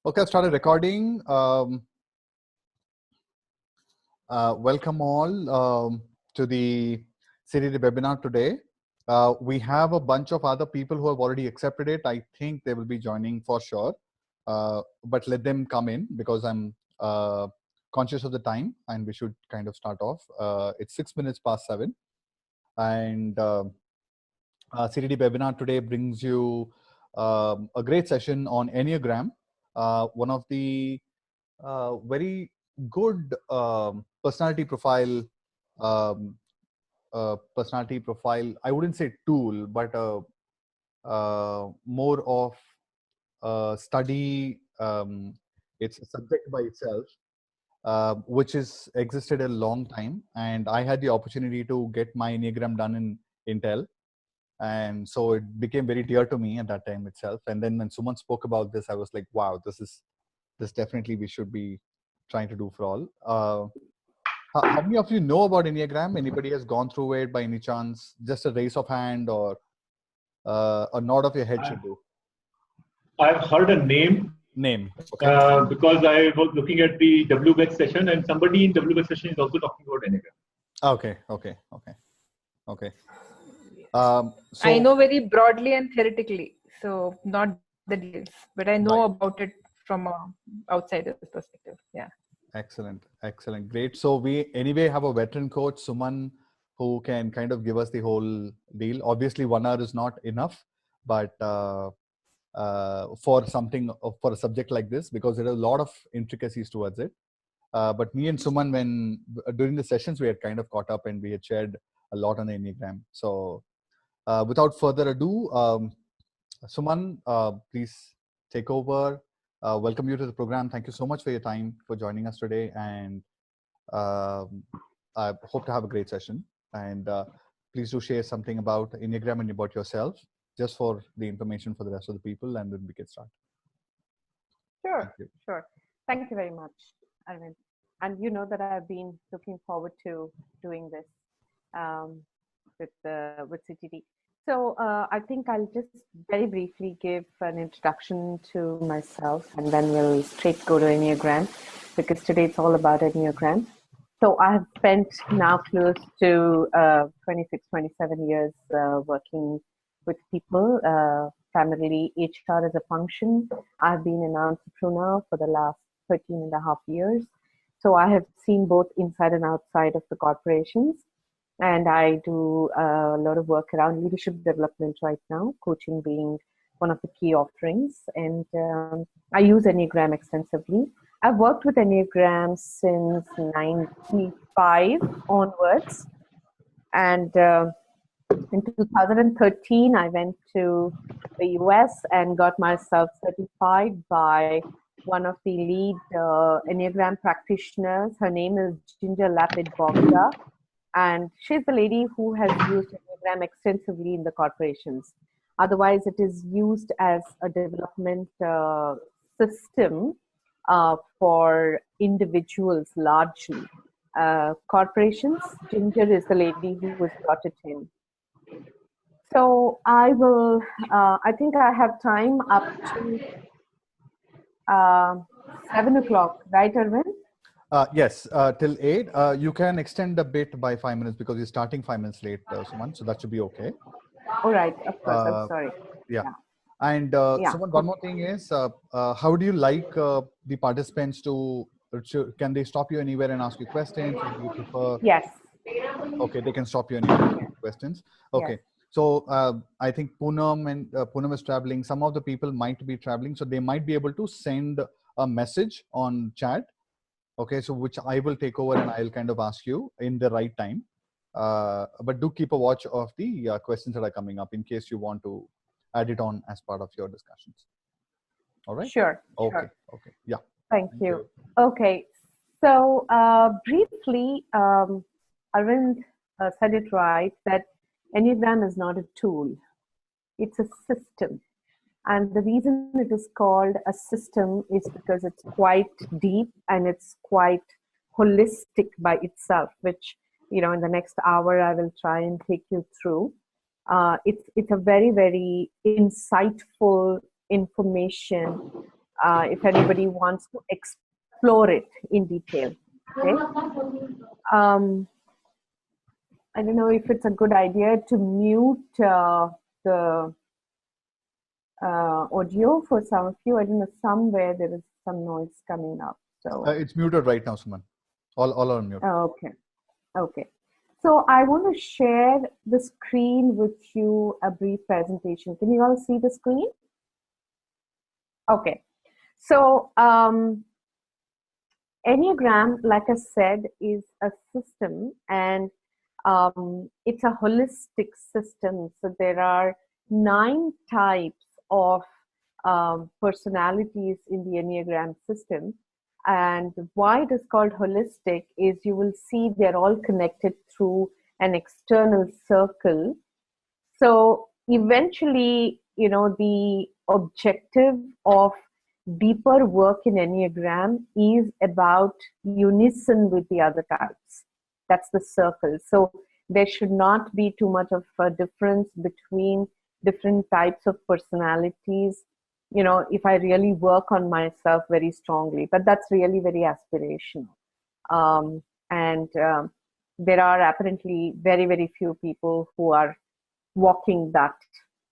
Okay, I've started recording. Welcome all to the CDD webinar today. We have a bunch of other people who have already accepted it. I think they will be joining for sure, but let them come in because I'm conscious of the time and we should kind of start off. It's 6 minutes past 7, and CDD webinar today brings you a great session on Enneagram. One of the very good personality profile. I wouldn't say tool, but more of a study. It's a subject by itself, which is existed a long time, and I had the opportunity to get my Enneagram done in Intel. And so it became very dear to me at that time itself. And then when Suman spoke about this, I was like, wow, this definitely we should be trying to do for all. How many of you know about Enneagram? Anybody has gone through it by any chance? Just a raise of hand or a nod of your head should do. I've heard a name. Okay. Because I was looking at the WBEX session and somebody in WBEX session is also talking about Enneagram. Okay. So I know very broadly and theoretically, so not the details, but I know about it from an outsider's perspective. Yeah. Excellent. Great. So we anyway have a veteran coach, Suman, who can kind of give us the whole deal. Obviously 1 hour is not enough, but for a subject like this, because there are a lot of intricacies towards it. But me and Suman, during the sessions, we had kind of caught up and we had shared a lot on the Enneagram. So without further ado, Suman, please take over. Welcome you to the program. Thank you so much for your time for joining us today. And I hope to have a great session. And please do share something about Enneagram and about yourself, just for the information for the rest of the people, and then we get started. Sure. Thank you very much, Arvind. And you know that I've been looking forward to doing this with CTD. So I think I'll just very briefly give an introduction to myself, and then we'll straight go to Enneagram, because today it's all about Enneagram. So I have spent now close to 26, 27 years working with people, primarily HR as a function. I've been an entrepreneur for the last 13 and a half years. So I have seen both inside and outside of the corporations. And I do a lot of work around leadership development right now, coaching being one of the key offerings. And I use Enneagram extensively. I've worked with Enneagram since 95 onwards. And in 2013, I went to the US and got myself certified by one of the lead Enneagram practitioners. Her name is Ginger Lapid Bogda. And she's the lady who has used Enneagram extensively in the corporations. Otherwise, it is used as a development system for individuals largely. Corporations, Ginger is the lady who has brought it in. So I will, I think I have time up to 7 o'clock, right, Arvind? Yes, till 8. You can extend a bit by 5 minutes because you're starting 5 minutes late, Suman, so that should be okay. All right, of course, I'm sorry. Yeah. And Suman, one more thing is, how do you like the participants can they stop you anywhere and ask you questions? Or do you prefer? Yes. Okay, they can stop you anywhere and ask questions. Okay. Yes. So I think Poonam is traveling. Some of the people might be traveling, so they might be able to send a message on chat. Okay, so which I will take over and I'll kind of ask you in the right time. But do keep a watch of the questions that are coming up in case you want to add it on as part of your discussions. All right? Sure. Okay. Sure. Okay. Yeah. Thank you. Okay. So briefly, Arvind said it right, that Enneagram is not a tool. It's a system. And the reason it is called a system is because it's quite deep and it's quite holistic by itself, which, you know, in the next hour I will try and take you through. It's a very, very insightful information if anybody wants to explore it in detail. Okay. I don't know if it's a good idea to mute the audio for some of you. I don't know, somewhere there is some noise coming up. So it's muted right now, Suman. All are muted. Okay. Okay. So I want to share the screen with you, a brief presentation. Can you all see the screen? Okay. So Enneagram, like I said, is a system, and it's a holistic system. So there are 9 types of personalities in the Enneagram system. And why it is called holistic is you will see they're all connected through an external circle. So eventually, the objective of deeper work in Enneagram is about unison with the other types. That's the circle. So there should not be too much of a difference between different types of personalities, if I really work on myself very strongly. But that's really very aspirational. There are apparently very, very few people who are walking that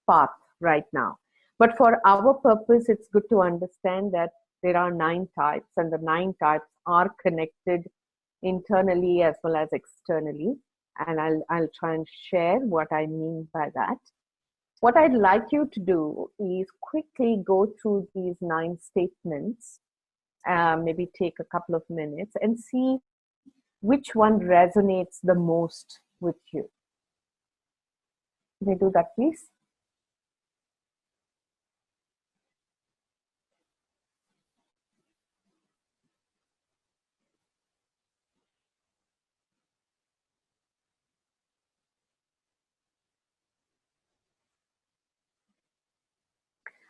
path right now. But for our purpose, it's good to understand that there are 9 types, and the 9 types are connected internally as well as externally. And I'll try and share what I mean by that. What I'd like you to do is quickly go through these 9 statements, maybe take a couple of minutes and see which one resonates the most with you. Can you do that, please?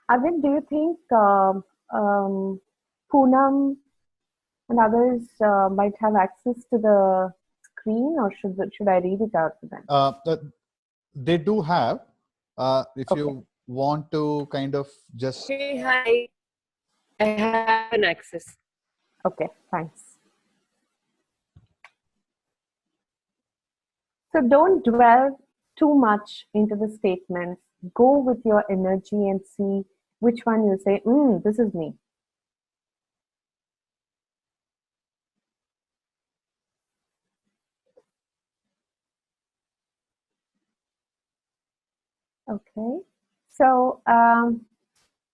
Arvind, do you think Poonam and others might have access to the screen, or should I read it out to them? They do have. If Okay. you want to kind of just... Hey, hi. I have an access. Okay, thanks. So don't dwell too much into the statements. Go with your energy and see which one you say, this is me. Okay. So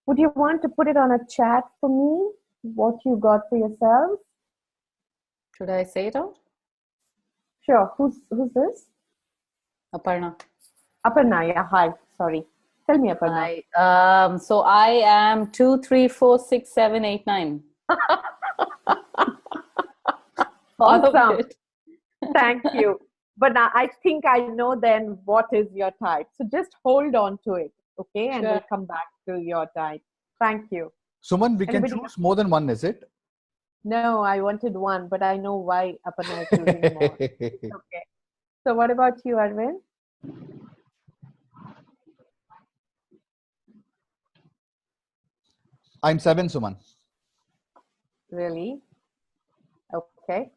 would you want to put it on a chat for me, what you got for yourself? Should I say it out? Sure. Who's this? Aparna. Aparna, yeah. Hi. Sorry. Tell me, Aparna. Hi. So I am 2, 3, 4, 6, 7, 8, 9. Awesome. Thank you. But I think I know then what is your type. So just hold on to it, okay? And we'll come back to your type. Thank you. Suman, we can choose more than one, is it? No, I wanted one, but I know why Aparna is choosing more. Okay. So what about you, Arvind? I'm 7, Suman. Really? Okay.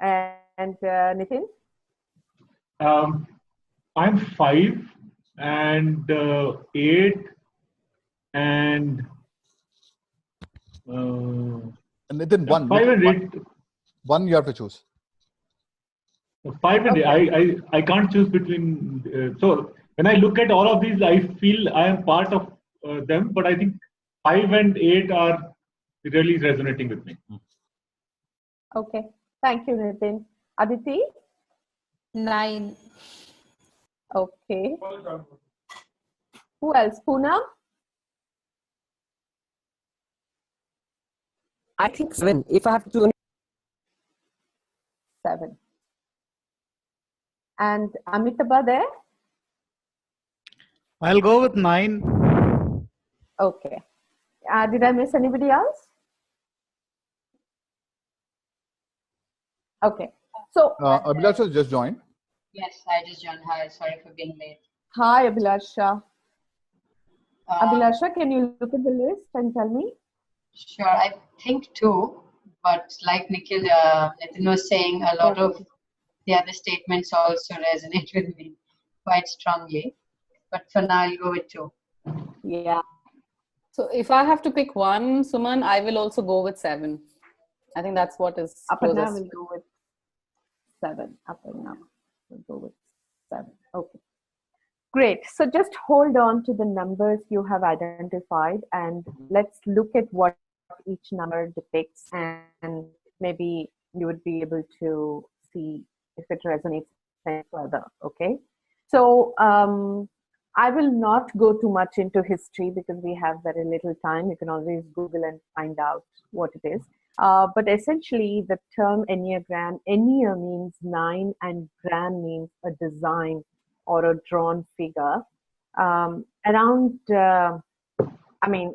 And Nitin? I'm 5 and 8 and Nitin, 1. 5 and 8. 1 you have to choose. 5 and 8. I can't choose between. So when I look at all of these, I feel I am part of them. But I think 5 and 8 are really resonating with me. Okay. Thank you, Nitin. Aditi? 9. Okay. Who else? Poonam? I think 7. If I have to choose 7. And Amitabha there? I'll go with 9. Okay. Did I miss anybody else? Okay. So Abhilasha just joined. Yes, I just joined. Hi, sorry for being late. Hi, Abhilasha. Abhilasha, can you look at the list and tell me? Sure, I think two, but like Nitin was saying, a lot of the other statements also resonate with me quite strongly. But for now, I'll go with two. Yeah. So if I have to pick one, Suman, I will also go with 7. I think that's what is Up and closest. now we'll go with 7. Up and now we'll go with 7. Okay. Great. So just hold on to the numbers you have identified and let's look at what each number depicts, and maybe you would be able to see if it resonates any further. Okay. So I will not go too much into history because we have very little time. You can always Google and find out what it is. But essentially, the term Enneagram, Ennea means 9 and gram means a design or a drawn figure.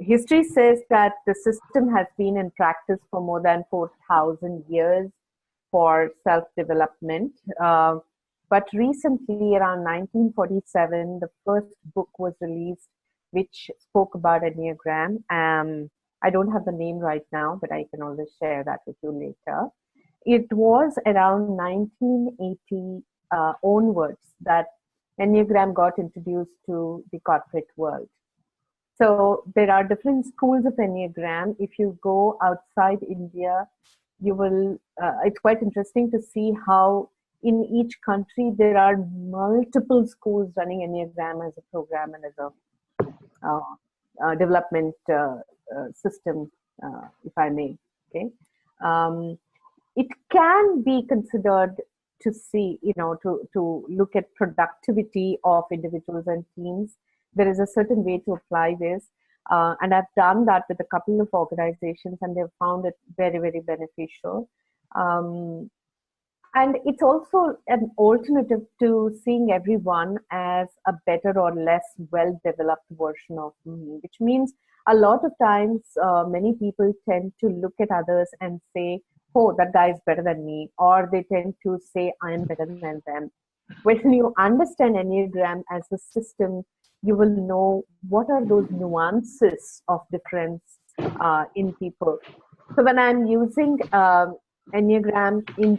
History says that the system has been in practice for more than 4,000 years for self-development. But recently, around 1947, the first book was released which spoke about Enneagram. I don't have the name right now, but I can always share that with you later. It was around 1980 onwards that Enneagram got introduced to the corporate world. So there are different schools of Enneagram. If you go outside India, you will, it's quite interesting to see how in each country there are multiple schools running Enneagram as a program and as a development system, if I may. Okay, it can be considered to see, to look at productivity of individuals and teams. There is a certain way to apply this. And I've done that with a couple of organizations and they've found it very, very beneficial. And it's also an alternative to seeing everyone as a better or less well-developed version of me, which means a lot of times many people tend to look at others and say, oh, that guy is better than me, or they tend to say, I am better than them. When you understand Enneagram as a system, you will know what are those nuances of difference in people. So when I'm using Enneagram in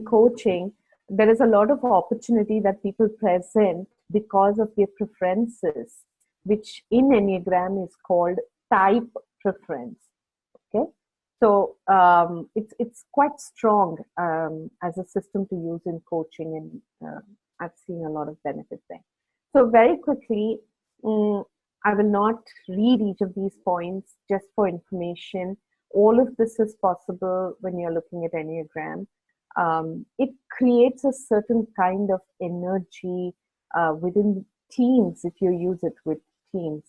coaching, there is a lot of opportunity that people present because of their preferences, which in Enneagram is called type preference. Okay, so it's quite strong as a system to use in coaching, and I've seen a lot of benefit there. So very quickly, I will not read each of these points just for information. All of this is possible when you're looking at Enneagram. It creates a certain kind of energy within teams if you use it with teams.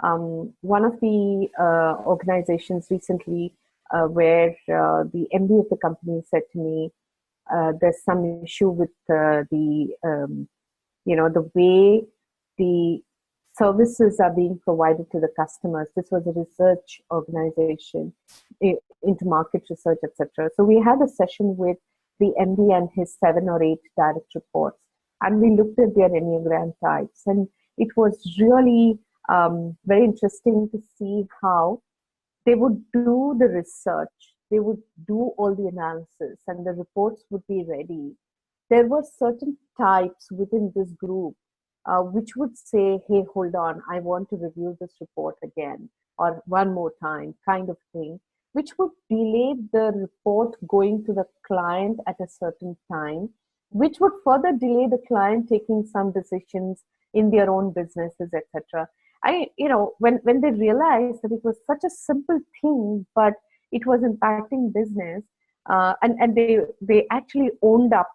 One of the organizations recently where the MD of the company said to me, there's some issue with the way the services are being provided to the customers. This was a research organization into market research, etc. So we had a session with the MD and his 7 or 8 direct reports, and we looked at their Enneagram types, and it was really very interesting to see how they would do the research, they would do all the analysis, and the reports would be ready. There were certain types within this group which would say, hey, hold on, I want to review this report again, or one more time, kind of thing, which would delay the report going to the client at a certain time, which would further delay the client taking some decisions in their own businesses, etc. When they realized that it was such a simple thing, but it was impacting business, and they actually owned up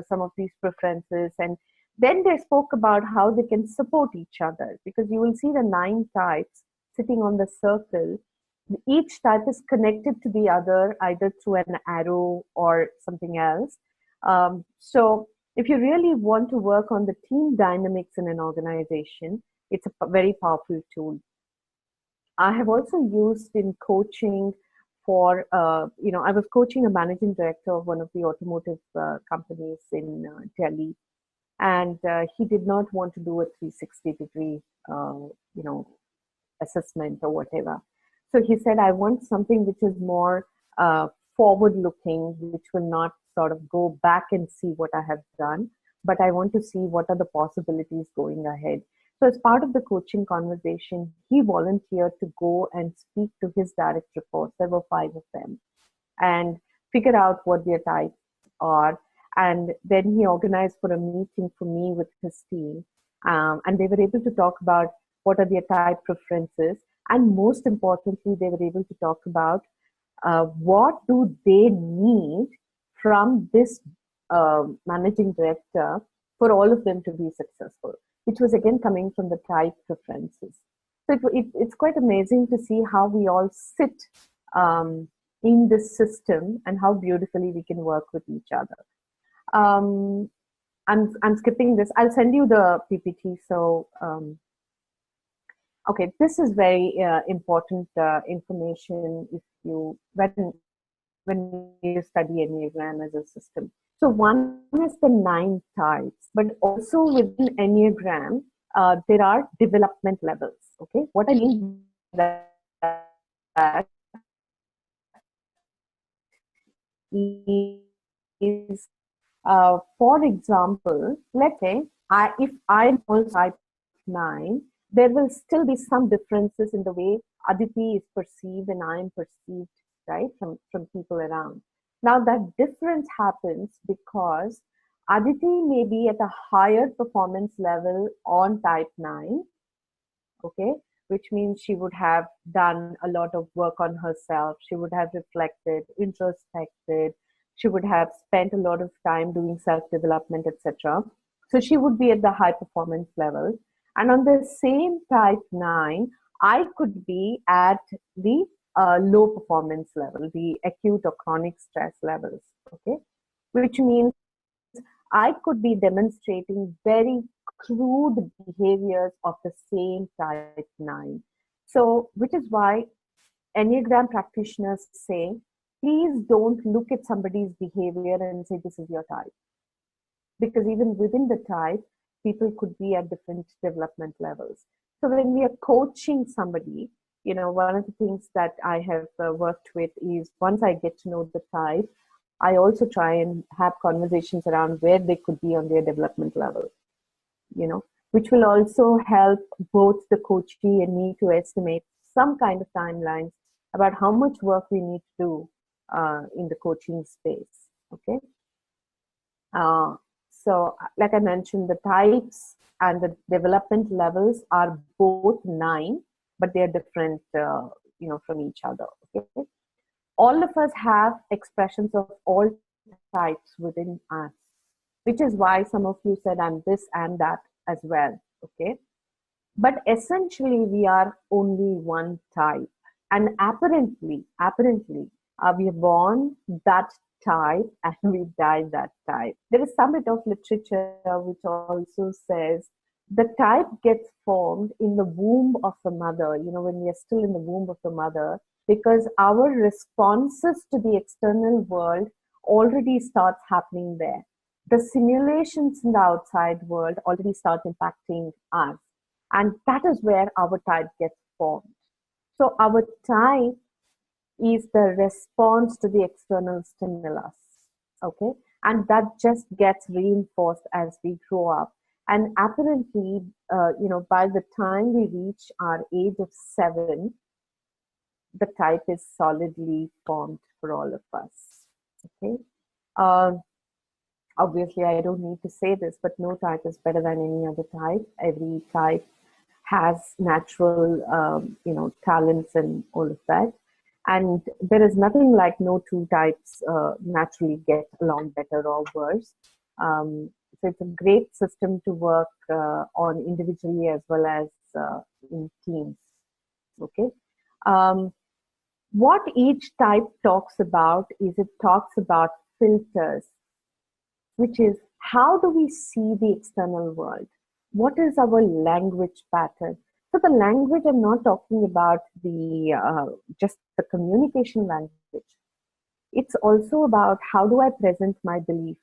some of these preferences, and then they spoke about how they can support each other, because you will see the 9 types sitting on the circle. Each type is connected to the other either through an arrow or something else. So if you really want to work on the team dynamics in an organization, it's a very powerful tool. I have also used in coaching for, I was coaching a managing director of one of the automotive companies in Delhi, and he did not want to do a 360-degree, assessment or whatever. So he said, I want something which is more forward looking, which will not sort of go back and see what I have done, but I want to see what are the possibilities going ahead. So as part of the coaching conversation, he volunteered to go and speak to his direct reports. There were 5 of them, and figure out what their types are. And then he organized for a meeting for me with his team. And they were able to talk about what are their type preferences. And most importantly, they were able to talk about what do they need from this managing director for all of them to be successful, which was again coming from the type preferences. So it's quite amazing to see how we all sit in this system and how beautifully we can work with each other. I'm skipping this. I'll send you the PPT. So, okay, this is very important information if you when you study Enneagram as a system. So one is the 9 types, but also within Enneagram, there are development levels. Okay, what I mean by that is, for example, let's say if I'm all type 9, there will still be some differences in the way Aditi is perceived and I am perceived, right, from people around. Now that difference happens because Aditi may be at a higher performance level on type 9, okay, which means she would have done a lot of work on herself. She would have reflected, introspected. She would have spent a lot of time doing self-development, etc. So she would be at the high performance level. And on the same type 9, I could be at the low performance level, the acute or chronic stress levels, okay? Which means I could be demonstrating very crude behaviors of the same type 9. So, which is why Enneagram practitioners say, please don't look at somebody's behavior and say, this is your type. Because even within the type, people could be at different development levels. So when we are coaching somebody, you know, one of the things that I have worked with is once I get to know the type, I also try and have conversations around where they could be on their development level, you know, which will also help both the coachee and me to estimate some kind of timelines about how much work we need to do in the coaching space, okay? So like I mentioned, the types and the development levels are both 9, but they're different, you know, from each other, okay? All of us have expressions of all types within us, which is why some of you said I'm this and that as well, okay? But essentially, we are only one type. And apparently, we are born that type and we die that type. There is some bit of literature which also says the type gets formed in the womb of the mother, you know, when we are still in the womb of the mother, because our responses to the external world already starts happening there. The simulations in the outside world already start impacting us. And that is where our type gets formed. So our type is the response to the external stimulus, okay? And that just gets reinforced as we grow up. And apparently, you know, by the time we reach our age of 7, the type is solidly formed for all of us, okay? Obviously, I don't need to say this, but no type is better than any other type. Every type has natural, you know, talents and all of that. And there is nothing like no 2 types naturally get along better or worse. So it's a great system to work on individually as well as in teams, okay? What each type talks about is it talks about filters, which is how do we see the external world? What is our language pattern? So the language, I'm not talking about the just the communication language. It's also about how do I present my belief?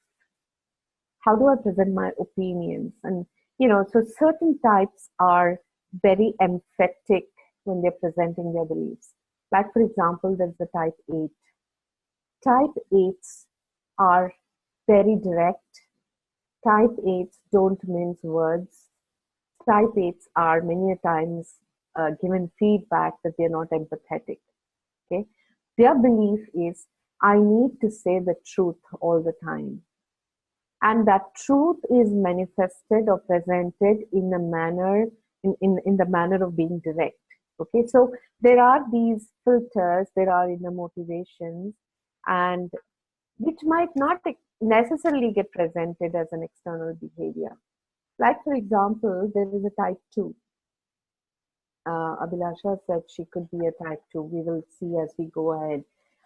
How do I present my opinions? And, you know, so certain types are very emphatic when they're presenting their beliefs. Like, for example, there's the type 8. Type 8s are very direct. Type 8s don't mince words. Type 8s are many a times given feedback that they're not empathetic. Okay, their belief is, I need to say the truth all the time. And that truth is manifested or presented in a manner, in the manner of being direct. Okay, so there are these filters, there are inner motivations, and which might not necessarily get presented as an external behavior. Like, for example, there is a type 2. Abhilasha said she could be a type 2. We will see as we go ahead.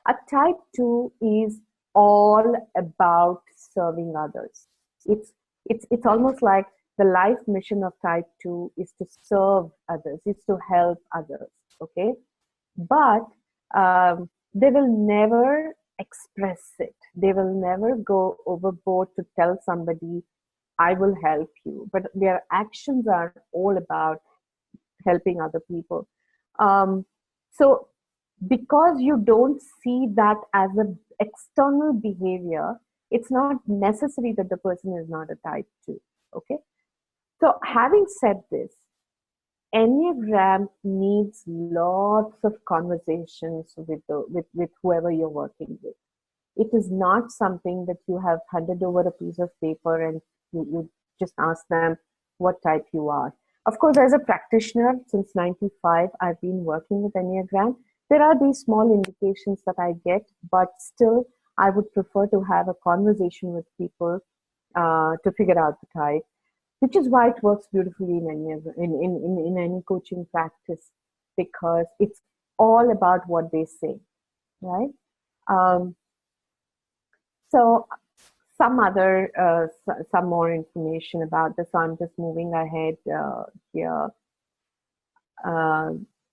A type 2 is all about serving others. It's almost like the life mission of type 2 is to serve others, is to help others. Okay, but they will never express it. They will never go overboard to tell somebody, I will help you. But their actions are all about helping other people. So because you don't see that as an external behavior, it's not necessary that the person is not a type 2. Okay. So having said this, Enneagram needs lots of conversations with whoever you're working with. It is not something that you have handed over a piece of paper and you just ask them what type you are. Of course, as a practitioner since 95, I've been working with Enneagram. There are these small indications that I get, but still I would prefer to have a conversation with people to figure out the type, which is why it works beautifully in any coaching practice, because it's all about what they say, right? So some more information about this. So I'm just moving ahead here.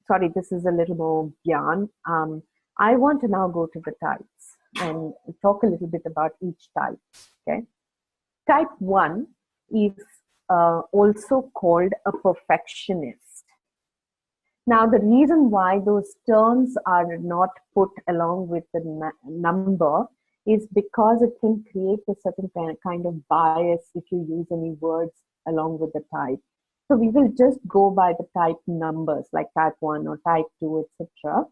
Sorry, this is a little more beyond. I want to now go to the types and talk a little bit about each type. Okay, type 1 is also called a perfectionist. Now, the reason why those terms are not put along with the number is because it can create a certain kind of bias if you use any words along with the type. So we will just go by the type numbers, like type 1 or type 2, etc.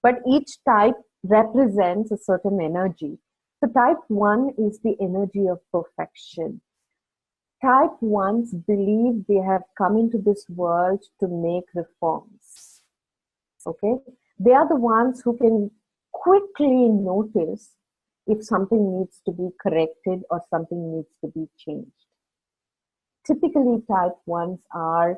But each type represents a certain energy. So type 1 is the energy of perfection. Type 1s believe they have come into this world to make reforms. Okay? They are the ones who can quickly notice if something needs to be corrected or something needs to be changed. Typically, type 1s are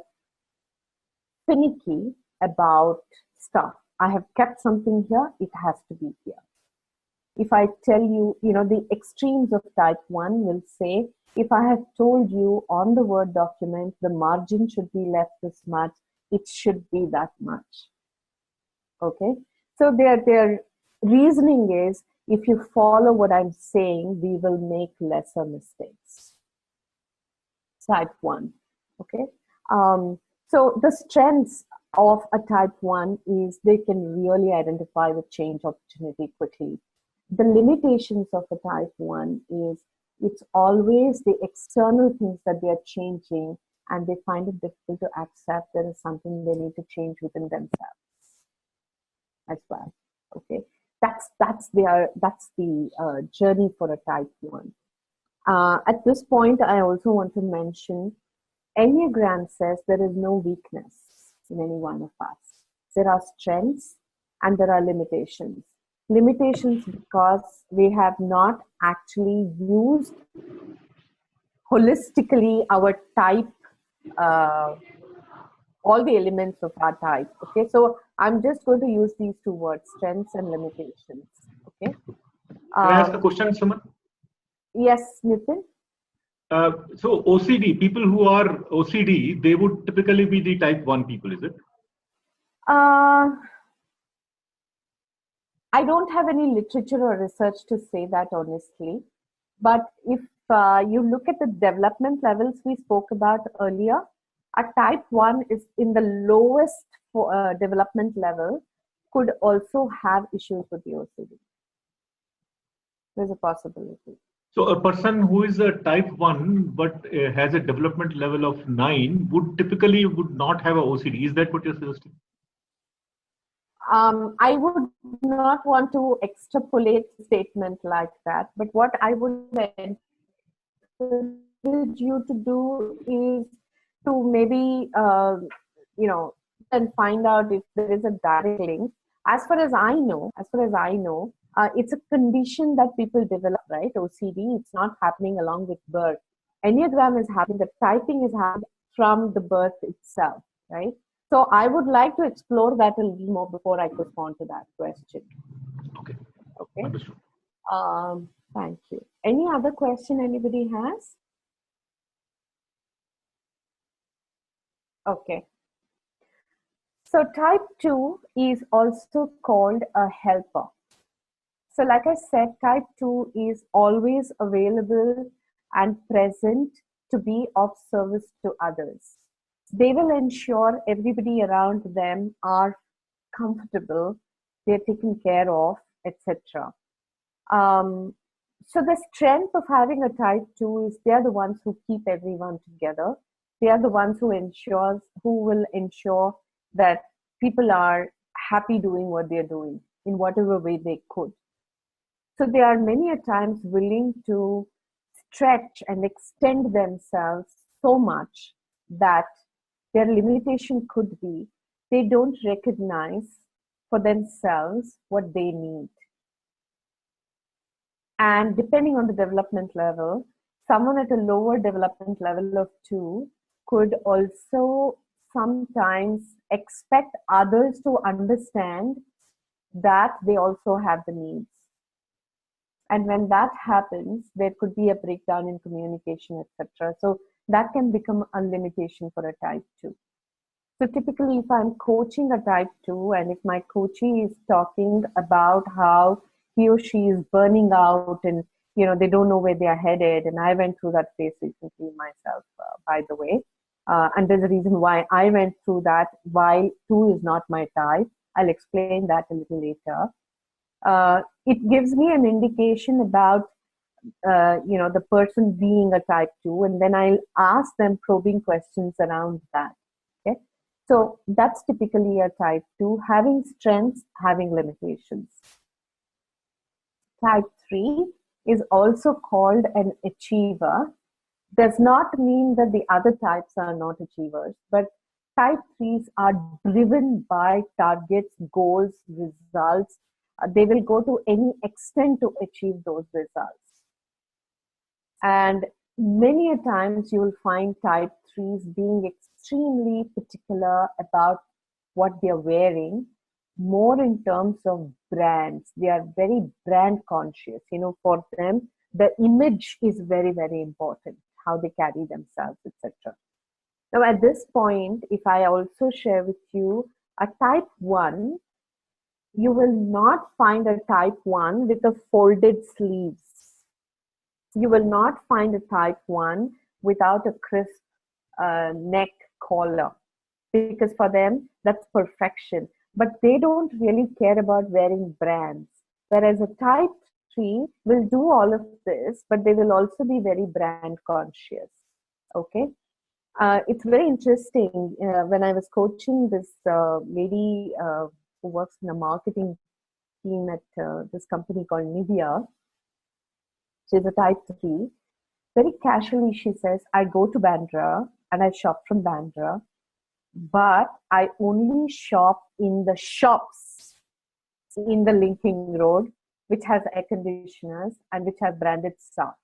finicky about stuff. I have kept something here, it has to be here. If I tell you, the extremes of type 1 will say, if I have told you on the Word document, the margin should be left this much, it should be that much. Okay? So their reasoning is, if you follow what I'm saying, we will make lesser mistakes. Type 1. Okay? So the strengths of a type 1 is they can really identify the change opportunity quickly. The limitations of a type 1 is it's always the external things that they are changing, and they find it difficult to accept there is something they need to change within themselves as well. Okay, that's the journey for a type 1. At this point, I also want to mention Enneagram says there is no weakness in any one of us. There are strengths and there are limitations. Limitations because we have not actually used holistically our type, all the elements of our type. Okay, so I'm just going to use these two words, strengths and limitations. Okay. Can I ask a question, Suman? Yes, Nitin. So OCD, people who are OCD, they would typically be the type 1 people, is it? I don't have any literature or research to say that honestly, but if you look at the development levels we spoke about earlier, a type 1 is in the lowest development level could also have issues with the OCD. There's a possibility. So a person who is a type 1 but has a development level of 9 would typically not have a OCD. Is that what you're suggesting? I would not want to extrapolate a statement like that, but what I would encourage you to do is to maybe, and find out if there is a direct link. As far as I know, it's a condition that people develop, right? OCD, it's not happening along with birth. Enneagram is happening, the typing is happening from the birth itself, right? So I would like to explore that a little more before I respond to that question. Okay. Understood. Thank you. Any other question anybody has? Okay. So type 2 is also called a helper. So like I said, type 2 is always available and present to be of service to others. They will ensure everybody around them are comfortable, they're taken care of, etc. So the strength of having a type 2 is they're the ones who keep everyone together. They are the ones who will ensure that people are happy doing what they're doing in whatever way they could. So they are many a times willing to stretch and extend themselves so much that their limitation could be they don't recognize for themselves what they need. And depending on the development level, someone at a lower development level of 2 could also sometimes expect others to understand that they also have the needs. And when that happens, there could be a breakdown in communication, etc. So that can become a limitation for a type 2. So typically, if I'm coaching a type 2, and if my coachee is talking about how he or she is burning out and they don't know where they are headed, and I went through that phase recently myself, by the way, and there's a reason why I went through that. Why 2 is not my type, I'll explain that a little later. It gives me an indication about the person being a type 2, and then I'll ask them probing questions around that. Okay, so that's typically a type 2, having strengths, having limitations. Type 3 is also called an achiever. Does not mean that the other types are not achievers, but type 3s are driven by targets, goals, results. They will go to any extent to achieve those results. And many a times you will find type 3s being extremely particular about what they're wearing, more in terms of brands. They are very brand conscious. For them, the image is very, very important, how they carry themselves, etc. Now, at this point, if I also share with you a type 1, you will not find a type 1 with a folded sleeves. You will not find a type 1 without a crisp neck collar, because for them, that's perfection. But they don't really care about wearing brands. Whereas a type 3 will do all of this, but they will also be very brand conscious. Okay? It's very interesting. When I was coaching this lady who works in a marketing team at this company called Nair, she's a type 3. Very casually, she says, I go to Bandra and I shop from Bandra, but I only shop in the shops in the linking road, which has air conditioners and which have branded stuff.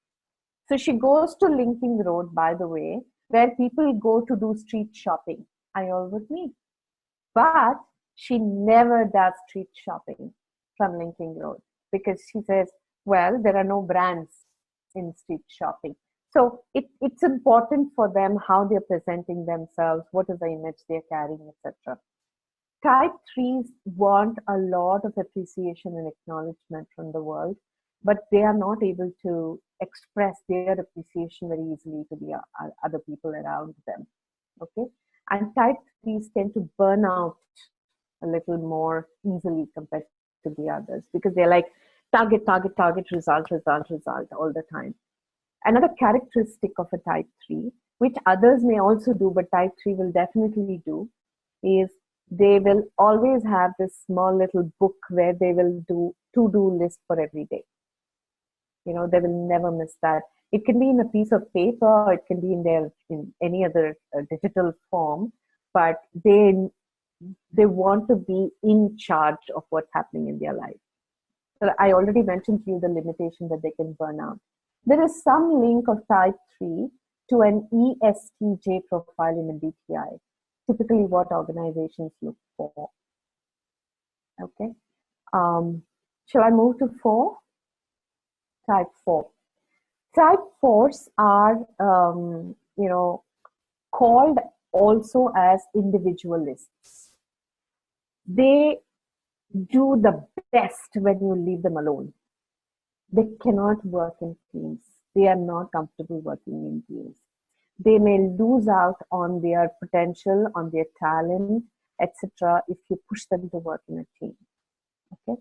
So she goes to linking road, by the way, where people go to do street shopping. Are you all with me? But she never does street shopping from linking road, because she says, well, there are no brands in street shopping. So it's important for them how they're presenting themselves, what is the image they're carrying, etc. Type 3s want a lot of appreciation and acknowledgement from the world, but they are not able to express their appreciation very easily to the other people around them. Okay, And type 3s tend to burn out a little more easily compared to the others because they're like target, target, target, result, result, result all the time. Another characteristic of a type 3, which others may also do, but type 3 will definitely do, is they will always have this small little book where they will do to-do list for every day. They will never miss that. It can be in a piece of paper, it can be in any other digital form, but they want to be in charge of what's happening in their life. So I already mentioned to you the limitation that they can burn out. There is some link of type 3 to an ESTJ profile in a DTI, typically what organizations look for. Okay. Shall I move to 4? Type 4. Type 4s are, called also as individualists. They do the best when you leave them alone. They cannot work in teams. They are not comfortable working in teams. They may lose out on their potential, on their talent, etc. if you push them to work in a team. Okay?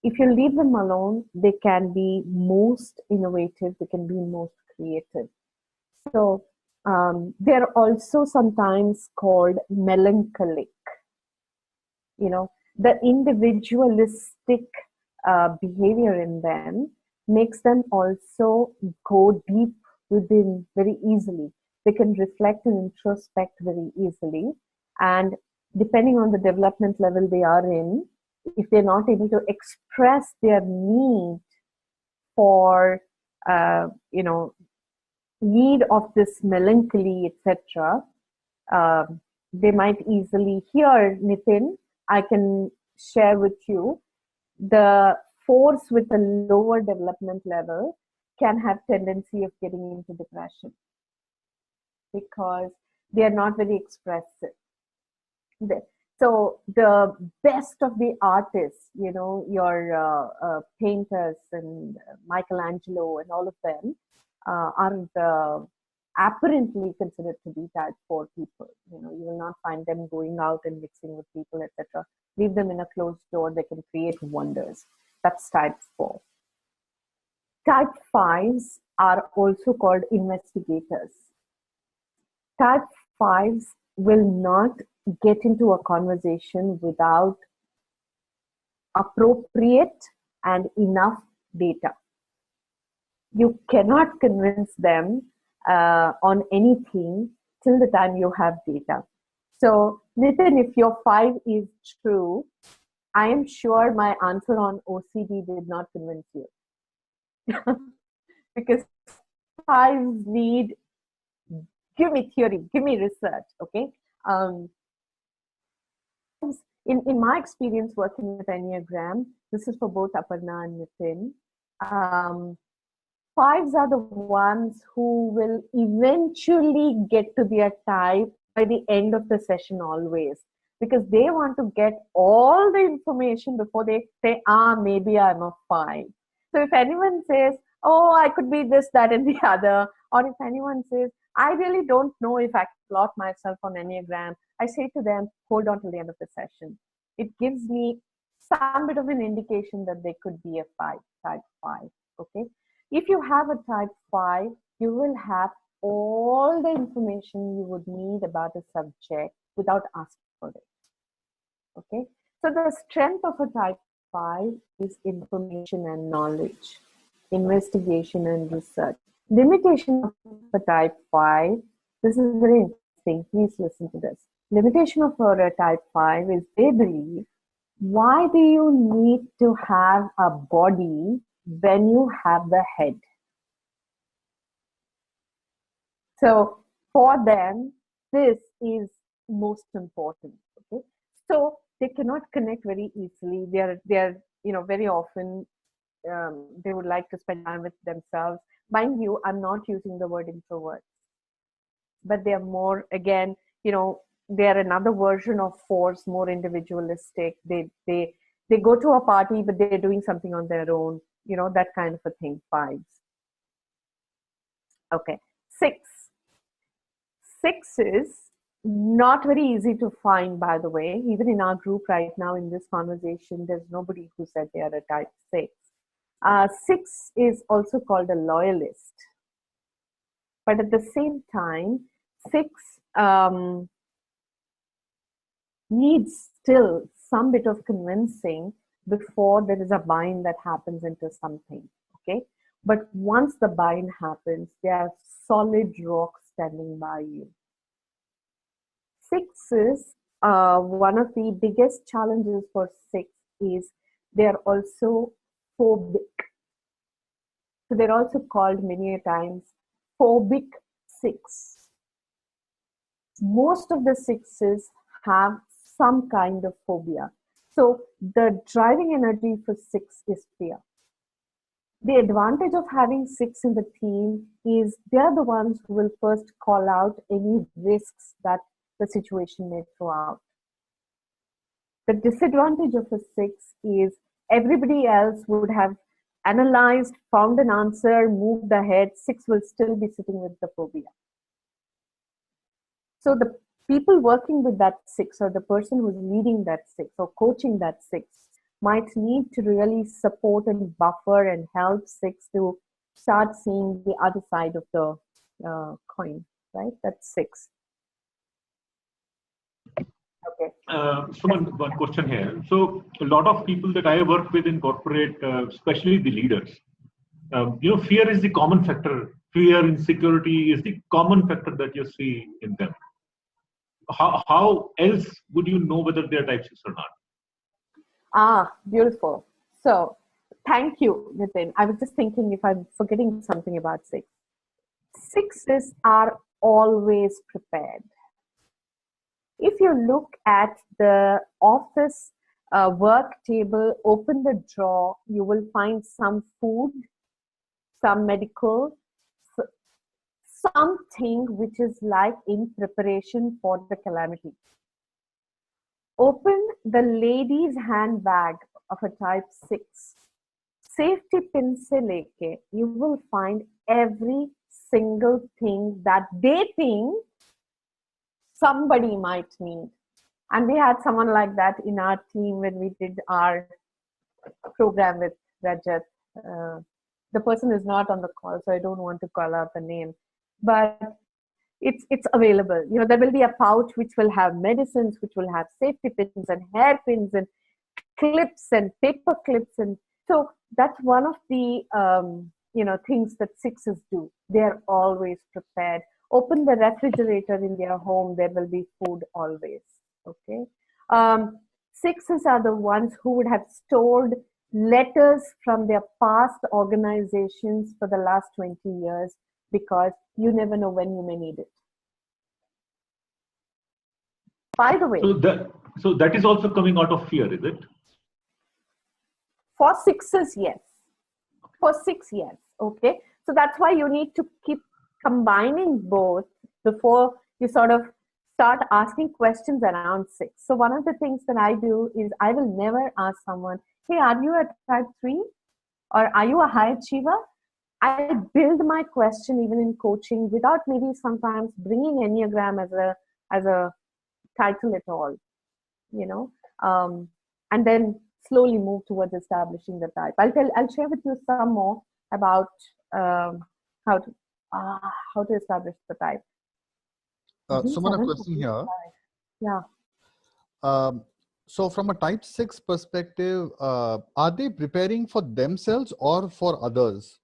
If you leave them alone, they can be most innovative, they can be most creative. So they're also sometimes called melancholic. The individualistic behavior in them makes them also go deep within very easily. They can reflect and introspect very easily. And depending on the development level they are in, if they're not able to express their need for, need of this melancholy, etc., they might easily hear, Nitin, I can share with you, the force with a lower development level can have tendency of getting into depression because they are not very expressive. So the best of the artists, your painters and Michelangelo and all of them are apparently considered to be type 4 people. You will not find them going out and mixing with people, etc. Leave them in a closed door, they can create wonders. That's type 4. Type 5s are also called investigators. Type 5s will not get into a conversation without appropriate and enough data. You cannot convince them on anything till the time you have data. So, Nitin, if your 5 is true, I am sure my answer on OCD did not convince you. Because 5s need, give me theory, give me research, okay? In my experience working with Enneagram, this is for both Aparna and Nitin, 5s are the ones who will eventually get to their type by the end of the session always, because they want to get all the information before they say, maybe I'm a 5. So if anyone says, oh, I could be this, that, and the other, or if anyone says, I really don't know if I plot myself on Enneagram, I say to them, hold on till the end of the session. It gives me some bit of an indication that they could be a 5, type 5, okay? If you have a type 5, you will have all the information you would need about a subject without asking for it, okay? So the strength of a type 5 is information and knowledge, investigation and research. Limitation of a type 5, this is very interesting, please listen to this. Limitation of a type 5 is they believe, why do you need to have a body when you have the head? So for them, this is most important, okay? So they cannot connect very easily. They're very often, they would like to spend time with themselves. Mind you, I'm not using the word introvert, but they're more, again, they're another version of 4s, more individualistic. They go to a party, but they're doing something on their own, that kind of a thing. 5s. Okay. 6. 6s Not very easy to find, by the way. Even in our group right now in this conversation, there's nobody who said they are a type 6. 6 is also called a loyalist. But at the same time, 6 needs still some bit of convincing before there is a bind that happens into something. Okay? But once the bind happens, they are solid rock standing by you. 6s, one of the biggest challenges for 6 is they are also phobic. So they're also called many a times phobic 6. Most of the 6s have some kind of phobia. So the driving energy for 6 is fear. The advantage of having 6 in the team is they're the ones who will first call out any risks that the situation may throw out. The disadvantage of a 6 is everybody else would have analyzed, found an answer, moved ahead. 6 will still be sitting with the phobia. So the people working with that 6 or the person who's leading that 6 or coaching that 6 might need to really support and buffer and help 6 to start seeing the other side of the coin, right? That's 6. Okay. Suman, one question here. So a lot of people that I work with in corporate, especially the leaders, fear is the common factor. Fear, insecurity is the common factor that you see in them. How else would you know whether they are type 6 or not? Beautiful. So thank you, Nitin. I was just thinking if I'm forgetting something about 6. 6s are always prepared. If you look at the office work table, open the drawer, you will find some food, some medical, something which is like in preparation for the calamity. Open the lady's handbag of a type 6. Safety pin se leke, you will find every single thing that they think somebody might need. And we had someone like that in our team when we did our program with Rajat. The person is not on the call, so I don't want to call out the name. But it's available. There will be a pouch which will have medicines, which will have safety pins and hairpins and clips and paper clips. And so that's one of the things that 6s do. They're always prepared. Open the refrigerator in their home, there will be food always. Okay. 6s are the ones who would have stored letters from their past organizations for the last 20 years because you never know when you may need it. By the way. So that is also coming out of fear, is it? For 6s, yes. For 6, yes. Okay. So that's why you need to keep combining both before you sort of start asking questions around 6. So one of the things that I do is I will never ask someone, hey, are you a type 3? Or are you a high achiever? I build my question even in coaching without maybe sometimes bringing Enneagram as a title at all, and then slowly move towards establishing the type. I'll share with you some more about how to establish the type. Suman, a question here. Yeah. So from a type 6 perspective, are they preparing for themselves or for others?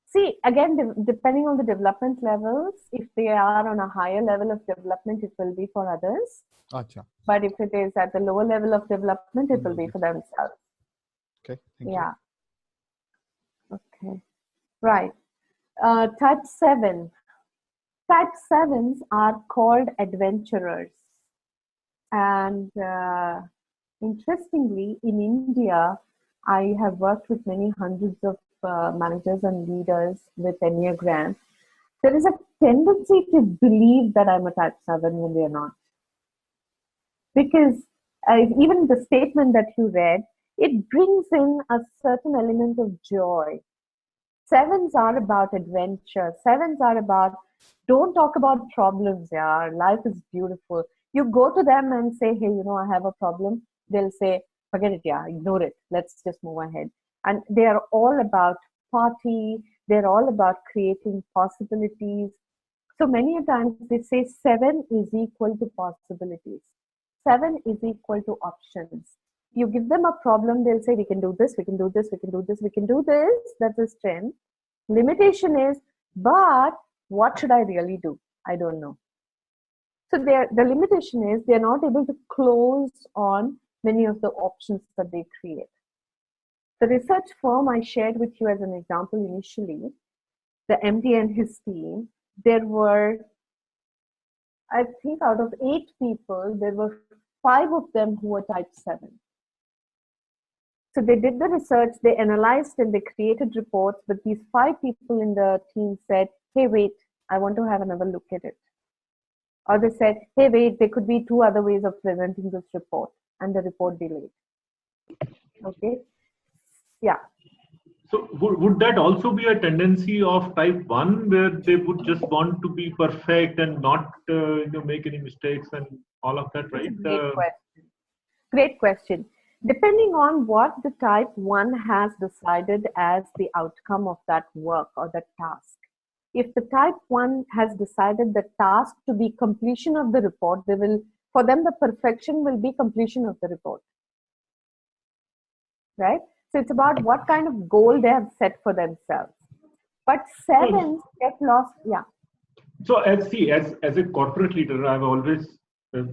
See, again, depending on the development levels, if they are on a higher level of development, it will be for others. Achha. But if it is at the lower level of development, it will be for themselves. Okay, thank you. Yeah. Okay. Right. Type 7. Type 7s are called adventurers. And interestingly, in India, I have worked with many hundreds of managers and leaders with Enneagram. There is a tendency to believe that I'm a type 7 when they're not. Because even the statement that you read, it brings in a certain element of joy. Sevens are about adventure. Sevens are about, don't talk about problems, yeah. Life is beautiful. You go to them and say, hey, I have a problem. They'll say, forget it, yeah, ignore it. Let's just move ahead. And they are all about party. They're all about creating possibilities. So many a times they say 7 is equal to possibilities. 7 is equal to options. You give them a problem, they'll say, we can do this, we can do this, we can do this, we can do this. That's a strength. Limitation is, but what should I really do? I don't know. So the limitation is they're not able to close on many of the options that they create. The research firm I shared with you as an example initially, the MD and his team, there were, I think out of 8 people, there were 5 of them who were type 7. So they did the research, they analyzed and they created reports, but these 5 people in the team said, hey, wait, I want to have another look at it. Or they said, hey, wait, there could be 2 other ways of presenting this report, and the report delayed. Okay? Yeah. So would that also be a tendency of type 1 where they would just want to be perfect and not make any mistakes and all of that, right? Great question. Great question. Depending on what the type 1 has decided as the outcome of that work or that task. If the type 1 has decided the task to be completion of the report, for them the perfection will be completion of the report. Right? So it's about what kind of goal they have set for themselves. But 7s get lost. Yeah. So as a corporate leader, I've always,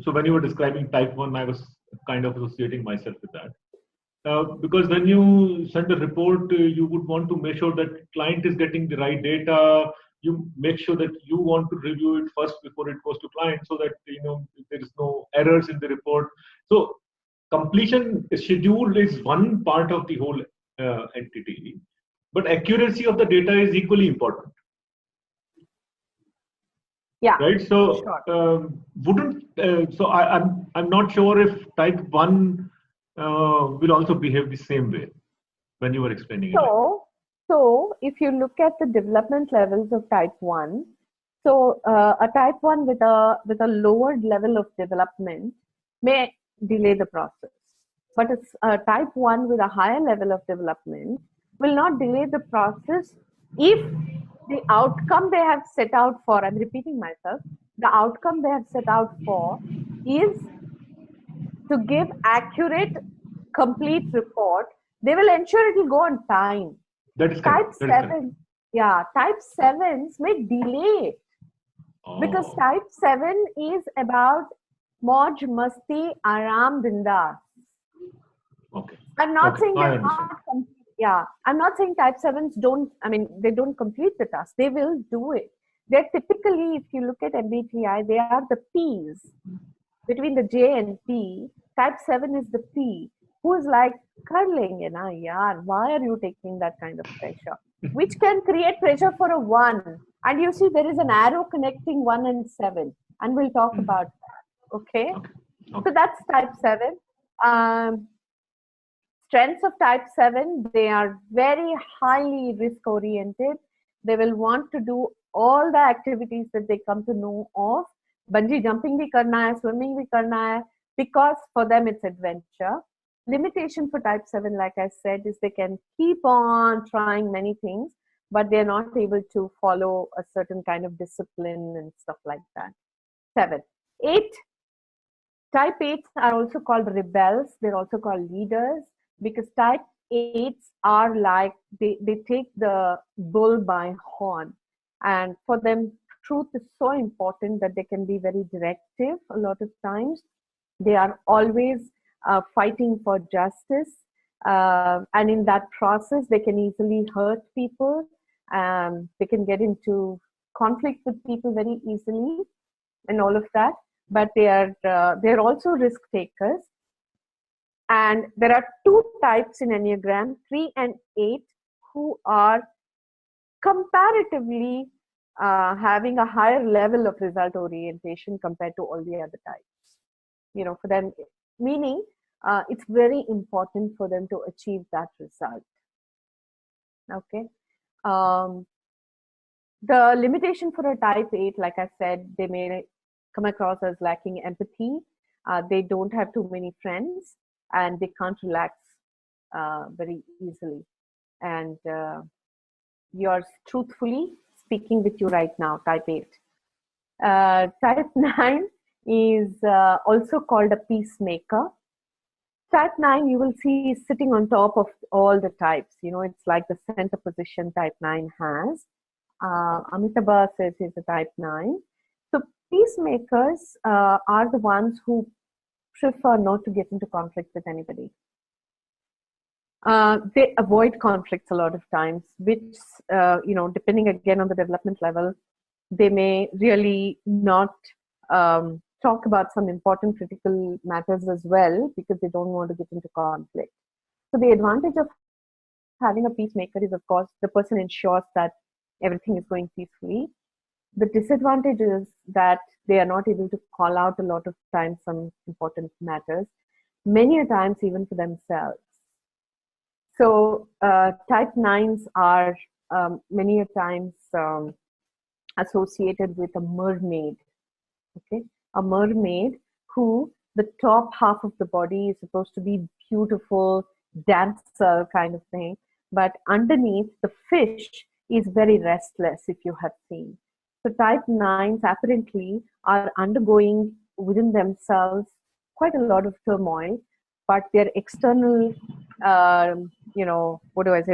so when you were describing type 1, I was kind of associating myself with that. Because when you send a report, you would want to make sure that client is getting the right data. You make sure that you want to review it first before it goes to client, so that there is no errors in the report. So completion schedule is one part of the whole entity, but accuracy of the data is equally important. Yeah. Right. So sure. So I'm not sure if type 1 will also behave the same way when you were explaining it. So if you look at the development levels of type 1, so a type 1 with a lower level of development may delay the process. But a type 1 with a higher level of development will not delay the process if the outcome they have set out for, I'm repeating myself, the outcome they have set out for is to give accurate, complete report. They will ensure it will go on time. That is type correct. 7, yeah, type 7s may delay it. Because type 7 is about Mauj Masti Aram Bindas. Okay. I'm not saying they're not complete. Yeah, I'm not saying type 7s they don't complete the task. They will do it. They're typically, if you look at MBTI, they are the P's. Between the J and P, type 7 is the P, who is like, kar lenge na yaar, why are you taking that kind of pressure? Which can create pressure for a 1. And you see there is an arrow connecting 1 and 7. And we'll talk about that. Okay? So that's type 7. Strengths of type 7, they are very highly risk oriented. They will want to do all the activities that they come to know of. Bungee jumping bhi karna hai, swimming bhi karna hai, because for them it's adventure. Limitation for type 7, like I said, is they can keep on trying many things, but they're not able to follow a certain kind of discipline and stuff like that. 7. 8. Type 8s are also called rebels. They're also called leaders, because type 8s are like, they take the bull by horn. And for them, truth is so important that they can be very directive a lot of times. They are always fighting for justice. And in that process, they can easily hurt people. They can get into conflict with people very easily and all of that. But they're also risk takers. And there are 2 types in Enneagram, 3 and 8, who are comparatively having a higher level of result orientation compared to all the other types. For them, meaning it's very important for them to achieve that result. Okay. The limitation for a type 8, like I said, they may come across as lacking empathy. They don't have too many friends, and they can't relax very easily. And yours truthfully speaking with you right now, type 8. Type 9 is also called a peacemaker. Type 9, you will see, is sitting on top of all the types. It's like the center position type 9 has. Amitabha says he's a type 9. So peacemakers are the ones who prefer not to get into conflict with anybody. They avoid conflicts a lot of times, which, depending again on the development level, they may really not talk about some important critical matters as well, because they don't want to get into conflict. So the advantage of having a peacemaker is, of course, the person ensures that everything is going peacefully. The disadvantage is that they are not able to call out a lot of times some important matters, many a times even for themselves. So type 9s are many a times associated with a mermaid. Okay, a mermaid who the top half of the body is supposed to be beautiful, dancer kind of thing, but underneath the fish is very restless, if you have seen. So type 9s apparently are undergoing within themselves quite a lot of turmoil, but their external,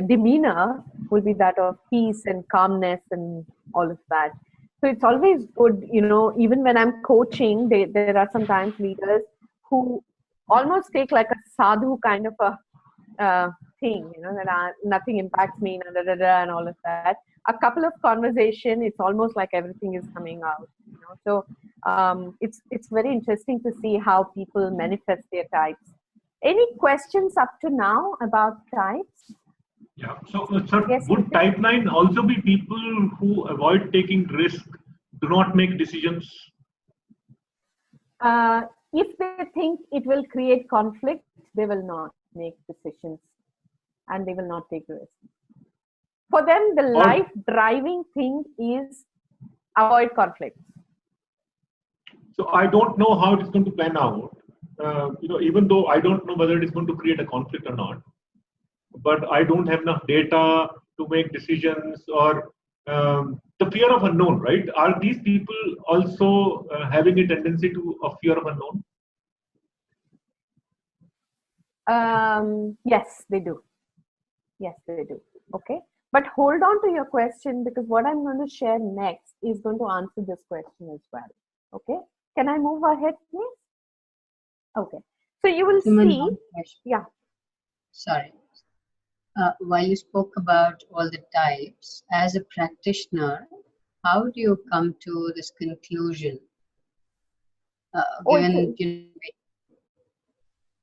demeanor will be that of peace and calmness and all of that. So it's always good, even when I'm coaching, there are sometimes leaders who almost take like a sadhu kind of a thing, that nothing impacts me, and all of that. A couple of conversation, it's almost like everything is coming out. So it's very interesting to see how people manifest their types. Any questions up to now about types? Yeah. So, sir, Yes, would type 9 also be people who avoid taking risk, do not make decisions? If they think it will create conflict, they will not make decisions and they will not take risks. For them, the life driving thing is avoid conflict. So I don't know how it's going to plan out. Even though I don't know whether it is going to create a conflict or not, but I don't have enough data to make decisions, or the fear of unknown, right? Are these people also having a tendency to a fear of unknown? Yes, they do. Yes, they do. Okay. But hold on to your question, because what I'm going to share next is going to answer this question as well. Okay. Can I move ahead, please? Okay. So you will see. Yeah. Sorry. While you spoke about all the types, as a practitioner, how do you come to this conclusion?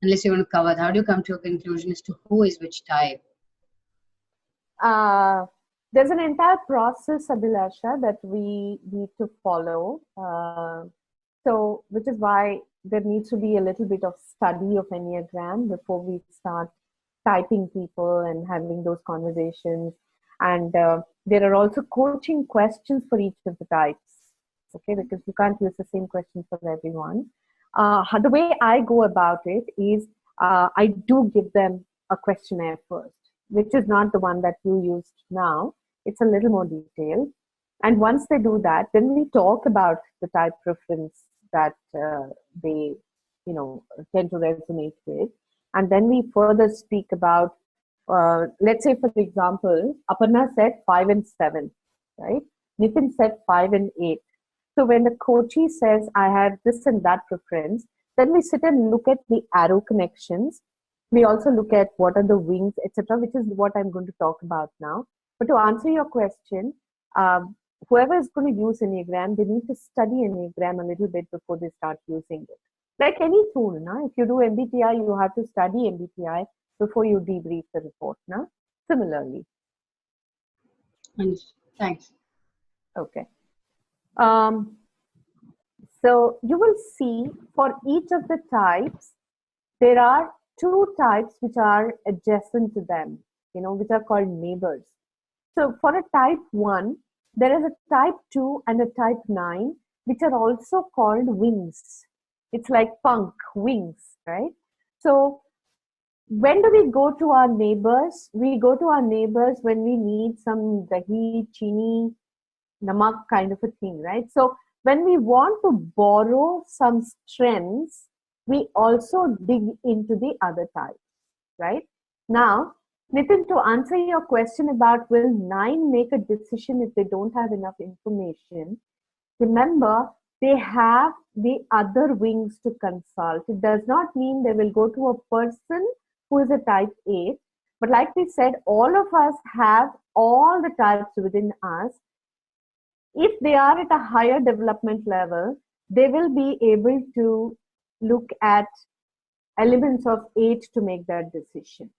Unless you want to cover it, how do you come to a conclusion as to who is which type? There's an entire process, Abhilasha, that we need to follow. So, which is why there needs to be a little bit of study of Enneagram before we start typing people and having those conversations. And there are also coaching questions for each of the types, okay, because you can't use the same question for everyone. The way I go about it is I do give them a questionnaire first, which is not the one that you used now. It's a little more detailed. And once they do that, then we talk about the type preference that they, tend to resonate with. And then we further speak about, let's say, for example, Aparna said 5 and 7, right? Nitin said 5 and 8. So when the coachee says, I have this and that preference, then we sit and look at the arrow connections. We also look at what are the wings, etc., which is what I'm going to talk about now. But to answer your question, whoever is going to use Enneagram, they need to study Enneagram a little bit before they start using it. Like any tool, if you do MBTI, you have to study MBTI before you debrief the report. Similarly. Thanks. Okay. So you will see for each of the types, there are 2 types which are adjacent to them, which are called neighbors. So for a type 1, there is a type 2 and a type 9, which are also called wings. It's like punk, wings, right? So when do we go to our neighbors? We go to our neighbors when we need some dahi, chini, namak kind of a thing, right? So when we want to borrow some strengths, we also dig into the other types, right? Now, Nitin, to answer your question about will 9 make a decision if they don't have enough information, remember, they have the other wings to consult. It does not mean they will go to a person who is a type 8. But like we said, all of us have all the types within us. If they are at a higher development level, they will be able to look at elements of 8 to make that decision.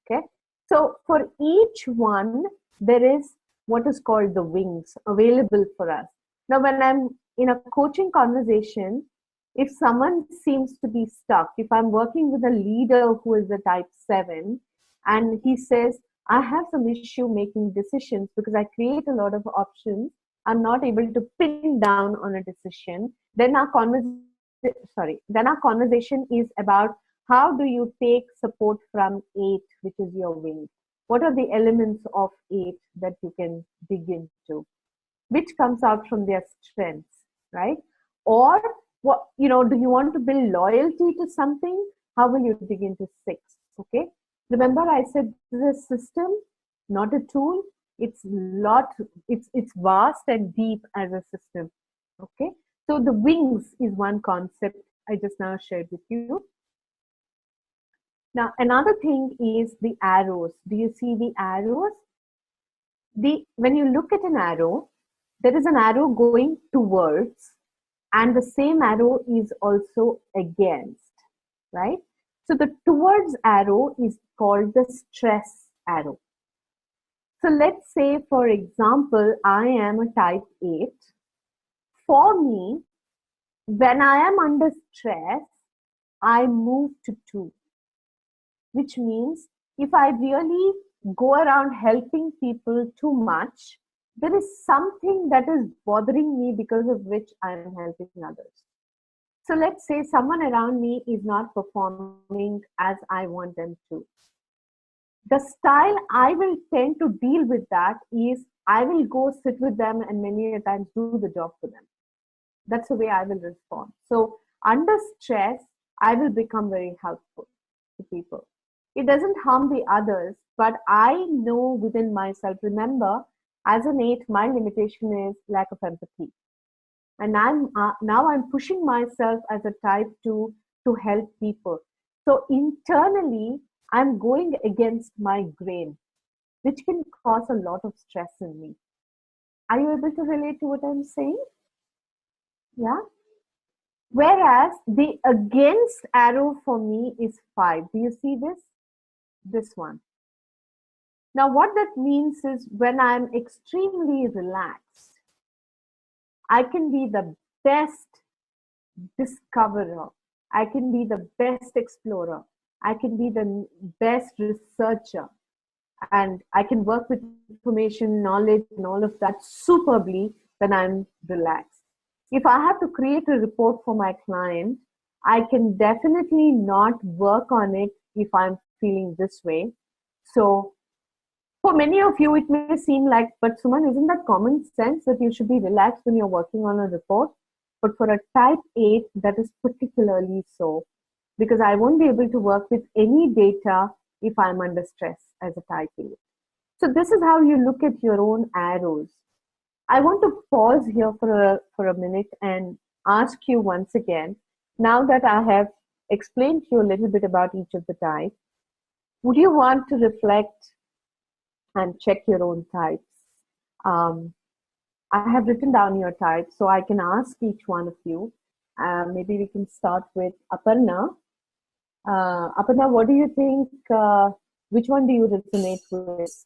Okay. So for each one, there is what is called the wings available for us. Now, when I'm in a coaching conversation, if someone seems to be stuck, if I'm working with a leader who is a type 7, and he says, I have some issue making decisions because I create a lot of options, I'm not able to pin down on a decision, then our conversation is about how do you take support from 8, which is your wing? What are the elements of 8 that you can dig into? Which comes out from their strengths, right? Or what, do you want to build loyalty to something? How will you dig into 6? Okay. Remember, I said this is a system, not a tool. It's vast and deep as a system. Okay. So the wings is one concept I just now shared with you. Now, another thing is the arrows. Do you see the arrows? When you look at an arrow, there is an arrow going towards, and the same arrow is also against, right? So the towards arrow is called the stress arrow. So let's say, for example, I am a type 8. For me, when I am under stress, I move to 2, which means if I really go around helping people too much, there is something that is bothering me because of which I am helping others. So let's say someone around me is not performing as I want them to. The style I will tend to deal with that is I will go sit with them and many a times do the job for them. That's the way I will respond. So under stress, I will become very helpful to people. It doesn't harm the others, but I know within myself, remember, as an 8, my limitation is lack of empathy. And now I'm pushing myself as a type 2 to help people. So internally, I'm going against my grain, which can cause a lot of stress in me. Are you able to relate to what I'm saying? Yeah. Whereas the against arrow for me is 5. Do you see this? This one. Now, what that means is when I'm extremely relaxed, I can be the best discoverer. I can be the best explorer. I can be the best researcher. And I can work with information, knowledge, and all of that superbly when I'm relaxed. If I have to create a report for my client, I can definitely not work on it if I'm feeling this way. So for many of you, it may seem like, but Suman, isn't that common sense that you should be relaxed when you're working on a report? But for a type 8, that is particularly so, because I won't be able to work with any data if I'm under stress as a type 8. So this is how you look at your own arrows. I want to pause here for a minute and ask you once again, now that I have explained to you a little bit about each of the types, would you want to reflect and check your own types? I have written down your types, so I can ask each one of you. Maybe we can start with Aparna. Aparna, what do you think? Which one do you resonate with?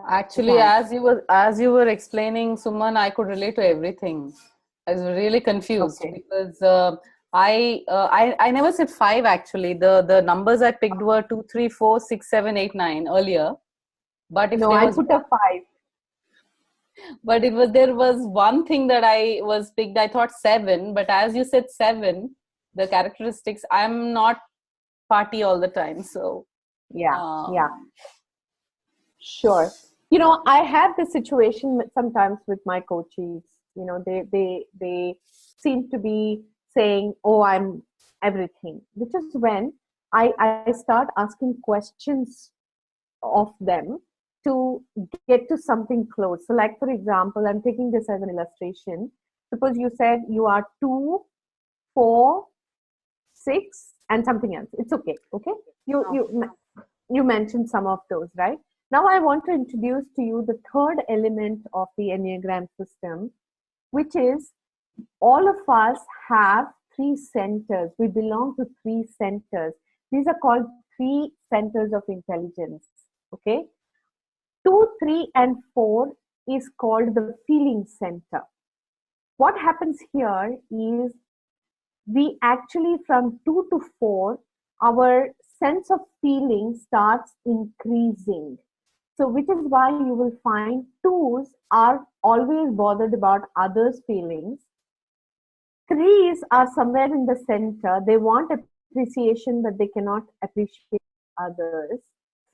Actually, as you were explaining, Suman, I could relate to everything. I was really confused because I never said 5 actually. The numbers I picked were 2, 3, 4, 6, 7, 8, 9 earlier. But if no, there I was put a 5. But there was one thing that I was picked, I thought 7, but as you said 7, the characteristics, I'm not party all the time, so yeah, sure. I have this situation sometimes with my coaches. They seem to be saying, oh, I'm everything, which is when I start asking questions of them to get to something close. So like, for example, I'm taking this as an illustration. Suppose you said you are 2, 4, 6 and something else. It's okay. You mentioned some of those, right? Now I want to introduce to you the third element of the Enneagram system, which is all of us have 3 centers. We belong to 3 centers. These are called 3 centers of intelligence. Okay? 2, 3, and 4 is called the feeling center. What happens here is we actually, from 2 to 4, our sense of feeling starts increasing. So which is why you will find 2s are always bothered about others' feelings. 3s are somewhere in the center. They want appreciation, but they cannot appreciate others.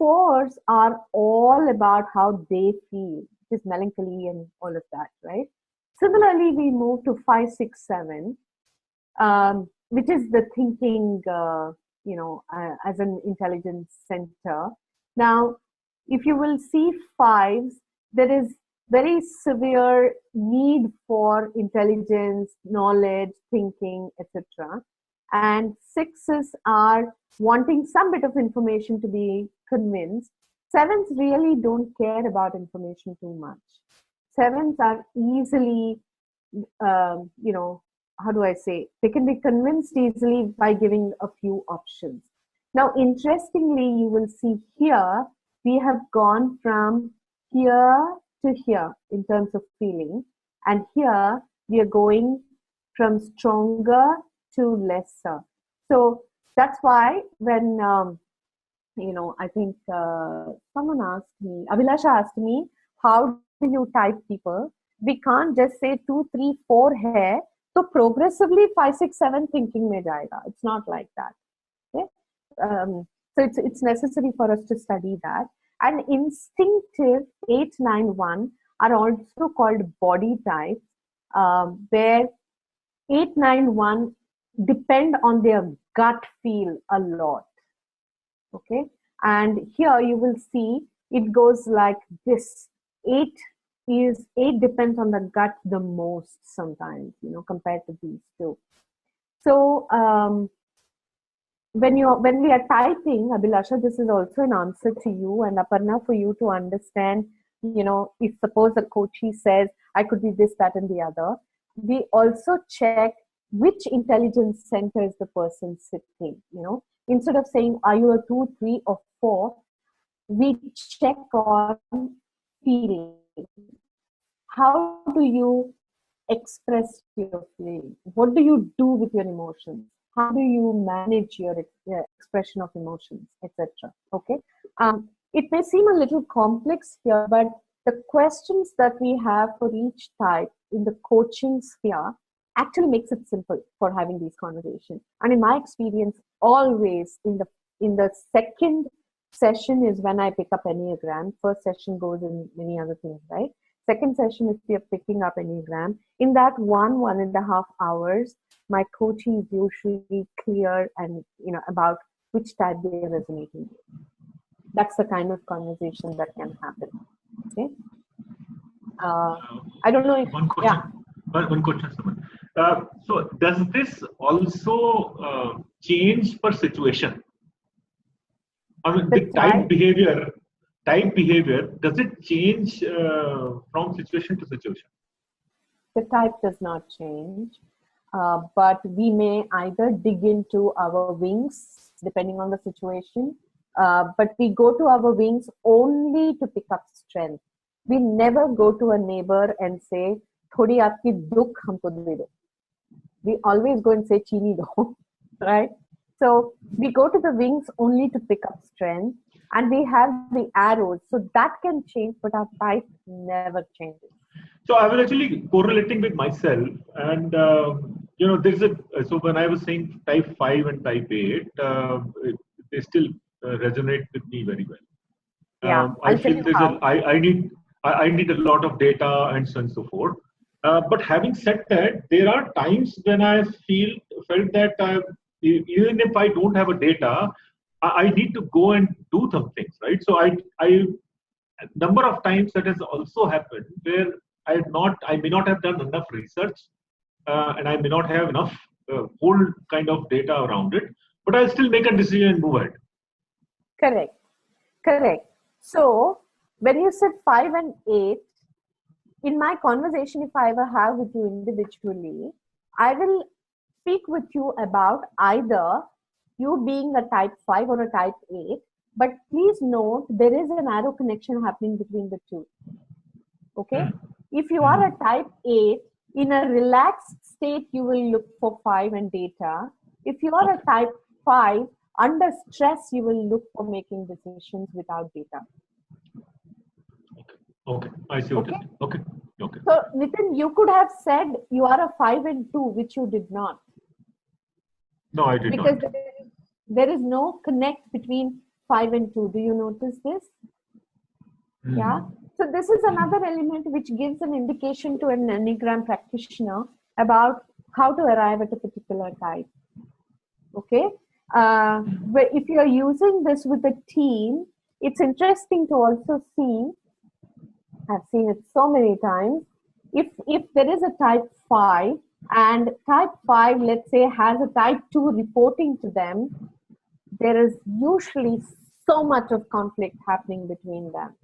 4s are all about how they feel, which is melancholy and all of that, right? Similarly, we move to 5, 6, 7, which is the thinking, as an intelligence center. Now, if you will see 5s, there is very severe need for intelligence, knowledge, thinking, etc. And 6s are wanting some bit of information to be convinced. 7s really don't care about information too much. 7s are easily, how do I say, they can be convinced easily by giving a few options. Now, interestingly, you will see here, we have gone from here to here in terms of feeling. And here, we are going from stronger to lesser. So that's why when, I think someone asked me, Abhilasha asked me, how do you type people? We can't just say 2, 3, 4 hai, so progressively 5, 6, 7 thinking mein jayega. It's not like that. Okay? So it's necessary for us to study that. And instinctive 8, 9, 1 are also called body types, where 8, 9, 1 depend on their gut feel a lot. Okay, and here you will see it goes like this. 8 depends on the gut the most sometimes, compared to these two. So when we are typing, Abhilasha, this is also an answer to you and Aparna, for you to understand, if suppose a coachee says, I could be this, that, and the other, we also check which intelligence center is the person sitting, Instead of saying, are you a 2, 3, or 4, we check on feeling. How do you express your feeling? What do you do with your emotions? How do you manage your expression of emotions, etc.? Okay. It may seem a little complex here, but the questions that we have for each type in the coaching sphere actually makes it simple for having these conversations. And in my experience, always in the second session is when I pick up Enneagram. First session goes in many other things, right? Second session, if we are picking up Enneagram, in that 1.5 hours, my coaching is usually clear and about which type they are resonating with. That's the kind of conversation that can happen. Okay. I don't know if one question. Yeah. One question, Suman. So does this also change per situation? I mean, the type behavior, does it change from situation to situation? The type does not change, but we may either dig into our wings, depending on the situation, but we go to our wings only to pick up strength. We never go to a neighbor and say, "Thodi aapki dukh humko de do." We always go and say, "Chini do," right? So we go to the wings only to pick up strength. And we have the arrows, so that can change, but our type never changes. So I was actually correlating with myself, and there's so when I was saying type 5 and type 8, they still resonate with me very well. Yeah, I feel I need a lot of data and so on and so forth. But having said that, there are times when I felt that even if I don't have a data, I need to go and do some things, right? So I number of times that has also happened where I may not have done enough research, and I may not have enough whole kind of data around it, but I'll still make a decision and move ahead. Correct. So when you said 5 and 8, in my conversation, if I ever have with you individually, I will speak with you about either you being a type 5 or a type 8, but please note there is an arrow connection happening between the two. Okay? If you are a type 8, in a relaxed state, you will look for 5 and data. If you are a type 5, under stress, you will look for making decisions without data. Okay, I see what it is. Okay. So, Nitin, you could have said you are a 5 and 2, which you did not. No, I did because not. Because there is no connect between 5 and 2. Do you notice this? Yeah. So this is another element which gives an indication to an Enneagram practitioner about how to arrive at a particular type. Okay. But if you are using this with a team, it's interesting to also see, I've seen it so many times, if there is a type 5 and type 5, let's say, has a type 2 reporting to them, there is usually so much of conflict happening between them.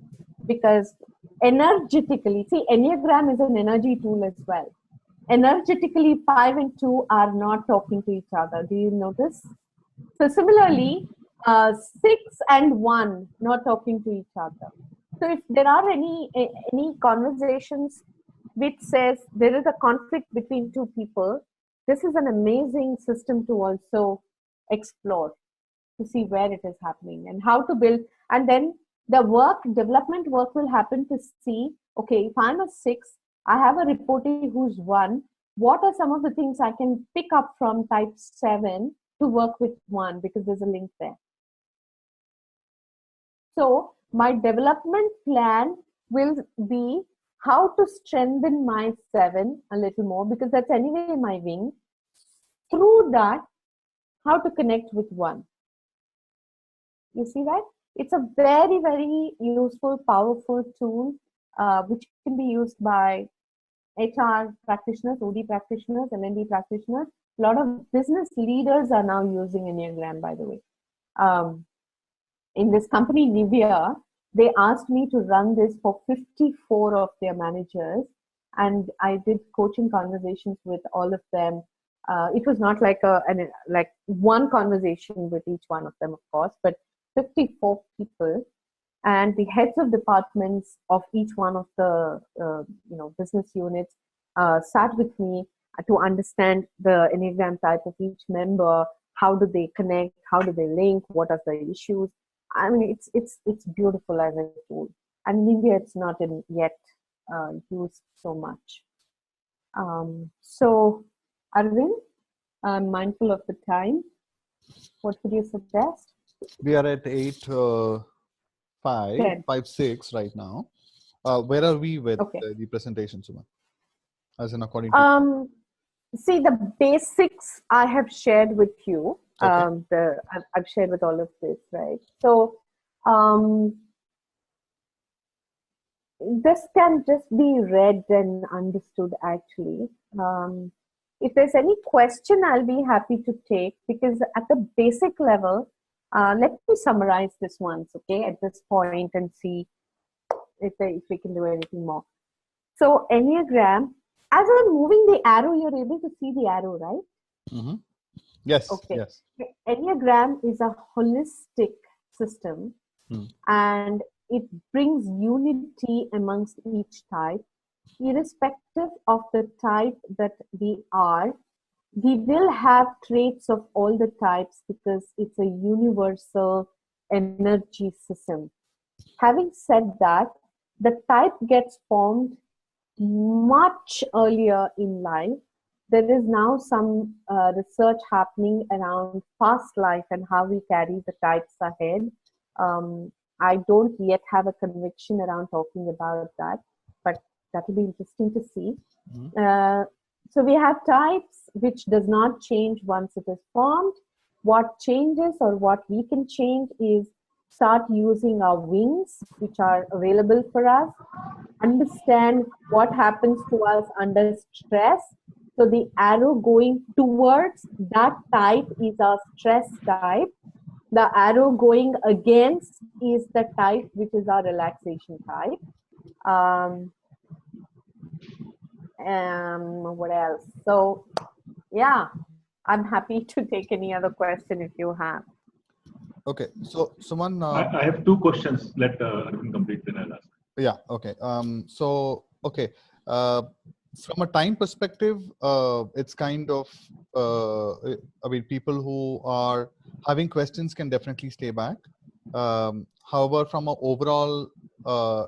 Because energetically, see, Enneagram is an energy tool as well. Energetically, 5 and 2 are not talking to each other. Do you notice? So similarly, 6 and 1 not talking to each other. So if there are any conversations which says there is a conflict between two people, this is an amazing system to also explore, to see where it is happening and how to build. And then the development work will happen to see, okay, if I'm a 6, I have a reportee who's 1, what are some of the things I can pick up from type 7 to work with 1, because there's a link there. So my development plan will be how to strengthen my 7 a little more, because that's anyway my wing. Through that, how to connect with 1. You see that? It's a very, very useful, powerful tool, which can be used by HR practitioners, OD practitioners, LND practitioners. A lot of business leaders are now using Enneagram, by the way. In this company, Nivea, they asked me to run this for 54 of their managers. And I did coaching conversations with all of them. It was not like one conversation with each one of them, of course, but 54 people, and the heads of departments of each one of the business units sat with me to understand the Enneagram type of each member. How do they connect? How do they link? What are the issues? I mean, it's beautiful as a tool, and in India it's not yet used so much. So, Arvind, I'm mindful of the time. What would you suggest? We are at 8:05, 5:06 right now. Where are we with the presentation, Suman? As in according to see, the basics I have shared with you. Okay. I've shared with all of this, right? So this can just be read and understood, actually. If there's any question, I'll be happy to take, because at the basic level, let me summarize this once, okay, at this point, and see if we can do anything more. So Enneagram, as I'm moving the arrow, you're able to see the arrow, right? Mm-hmm. Yes. Okay. Yes. Enneagram is a holistic system, and it brings unity amongst each type, irrespective of the type that we are. We will have traits of all the types, because it's a universal energy system. Having said that, the type gets formed much earlier in life. There is now some research happening around past life and how we carry the types ahead. I don't yet have a conviction around talking about that, but that will be interesting to see. So we have types which does not change once it is formed. What changes or what we can change is start using our wings, which are available for us, understand what happens to us under stress. So the arrow going towards that type is our stress type. The arrow going against is the type which is our relaxation type. What else? So yeah, I'm happy to take any other question if you have. Okay, so Suman, I have two questions. Let Arvind complete, then I'll ask. Yeah. Okay. From a time perspective, it's kind of. I mean, people who are having questions can definitely stay back. However, from an overall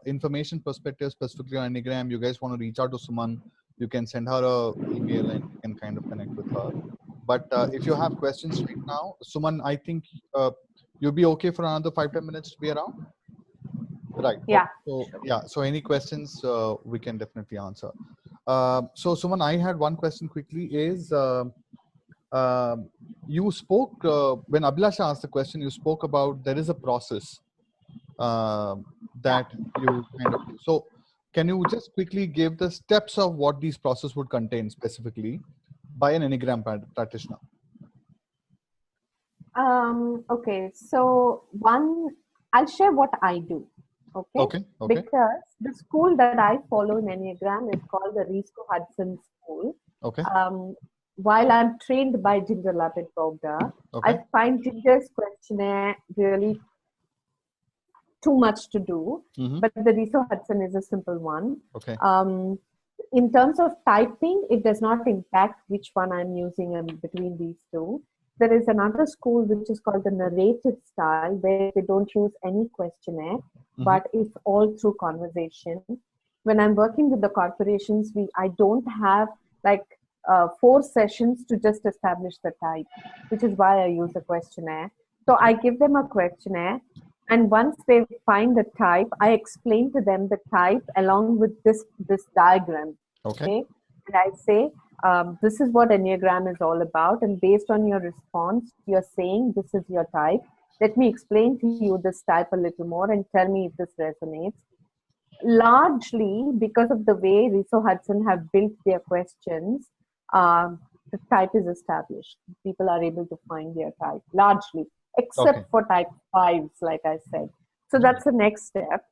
information perspective, specifically on Enneagram, you guys want to reach out to Suman, you can send her an email and you can kind of connect with her. But if you have questions right now, Suman, I think you'll be okay for another 5-10 minutes to be around. Right. Yeah. So yeah. So any questions we can definitely answer. So Suman, I had one question quickly. Is you spoke when Abhilasha asked the question? You spoke about there is a process that you kind of. So can you just quickly give the steps of what these process would contain specifically by an Enneagram practitioner? Okay. So I'll share what I do. Okay. Because the school that I follow in Enneagram is called the Riso Hudson School. Okay. While I'm trained by Ginger Lapid Bogda, I find Ginger's questionnaire really too much to do. But the Riso Hudson is a simple one. Okay. In terms of typing, it does not impact which one I'm using between these two. There is another school which is called the narrative style, where they don't use any questionnaire, but it's all through conversation. When I'm working with the corporations, I don't have like 4 sessions to just establish the type, which is why I use a questionnaire. So I give them a questionnaire, and once they find the type, I explain to them the type along with this diagram. Okay. And I say, this is what Enneagram is all about, and based on your response, you're saying this is your type. Let me explain to you this type a little more and tell me if this resonates. Largely because of the way Riso Hudson have built their questions, the type is established. People are able to find their type, largely, except for type 5s, like I said. So that's the next step.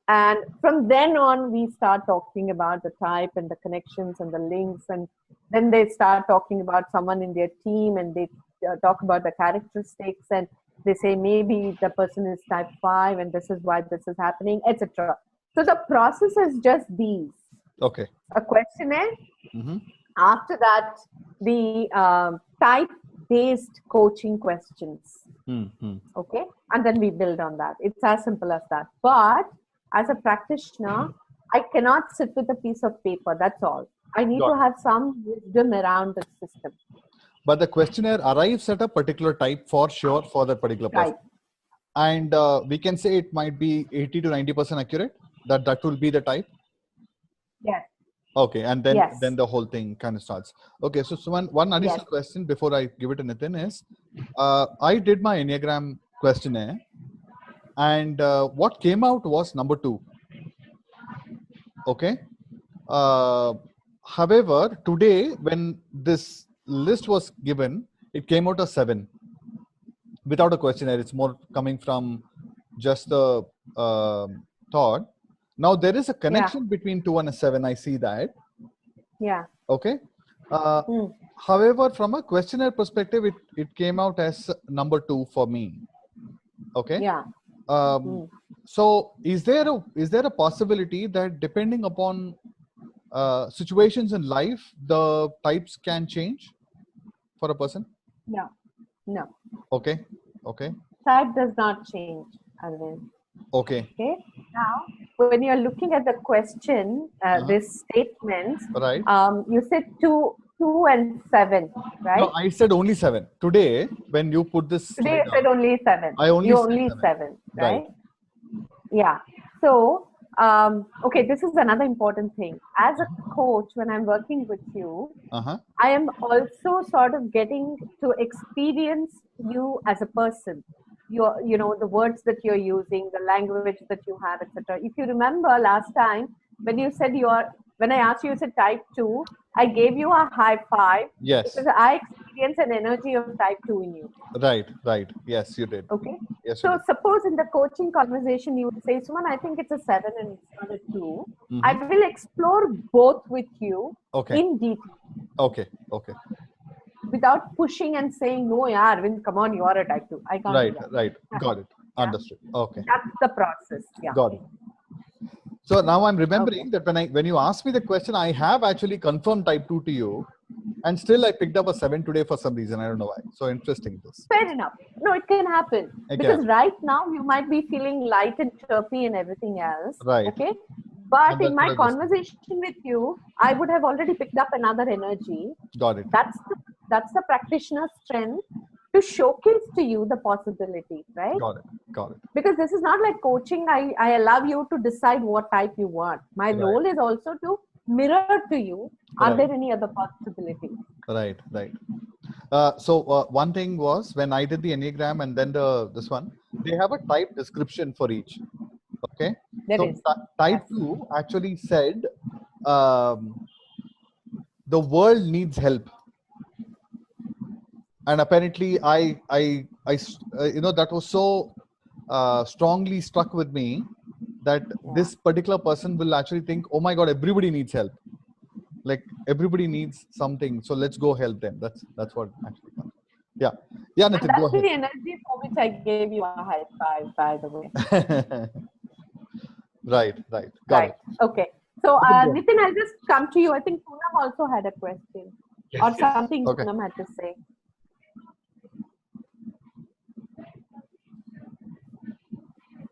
And from then on, we start talking about the type and the connections and the links. And then they start talking about someone in their team, and they talk about the characteristics. And they say maybe the person is type 5 and this is why this is happening, etc. So the process is just these. Okay. A questionnaire. After that, the type-based coaching questions. Okay. And then we build on that. It's as simple as that. But as a practitioner, I cannot sit with a piece of paper. That's all. I need to have some wisdom around the system. But the questionnaire arrives at a particular type for sure for that particular person. And we can say it might be 80 to 90% accurate. That will be the type. Yes. Okay. And then the whole thing kind of starts. Okay. So one additional question before I give it to Nitin is, I did my Enneagram questionnaire. And what came out was number 2. Okay. However, today when this list was given, it came out as 7 without a questionnaire. It's more coming from just the thought. Now there is a connection between 2 and a 7. I see that. Yeah. Okay. However, from a questionnaire perspective, it came out as number 2 for me. Okay. Yeah. So is there a possibility that depending upon situations in life, the types can change for a person? No. Okay. Type does not change, Arvind. Okay. Okay. Now, when you're looking at the question, this statement, right. You said 2 and 7, right? No, I said only 7. Today, when you put this Today you slide said out, only 7. I only you said only 7. 7, right? Right. Yeah. So, okay, this is another important thing. As a coach, when I'm working with you, I am also sort of getting to experience you as a person. You know, the words that you're using, the language that you have, etc. If you remember last time when you said when I asked you said type 2, I gave you a high five. Yes. Because I experienced an energy of type 2 in you. Right. Yes, you did. Okay. Yes. So suppose in the coaching conversation you would say, Suman, I think it's a 7 and it's not a 2. I will explore both with you in detail. Okay. Without pushing and saying, no, yeah, Arvind, come on, you are a type 2. I can't do that. Right. Got it. Yeah. Understood. Okay. That's the process. Yeah. Got it. So now I'm remembering that when you asked me the question, I have actually confirmed type 2 to you, and still I picked up a 7 today for some reason. I don't know why. So interesting this. Fair enough. No, it can happen. Because right now you might be feeling light and chirpy and everything else. Right. Okay. But in my conversation with you, I would have already picked up another energy. Got it. That's the practitioner's strength to showcase to you the possibility, right? Got it. Because this is not like coaching. I allow you to decide what type you want. My role is also to mirror to you. Are there any other possibilities? Right. So one thing was when I did the Enneagram and then this one, they have a type description for each. Okay. Type 2 actually said the world needs help. And apparently I that was so strongly struck with me that this particular person will actually think, oh my God, everybody needs help. Like everybody needs something. So let's go help them. That's what actually comes. Yeah, Nitin, and that's go ahead. The energy for which I gave you a high five, by the way. Right. Got it. Okay. So Nitin, I'll just come to you. I think Poonam also had a question or something Poonam had to say.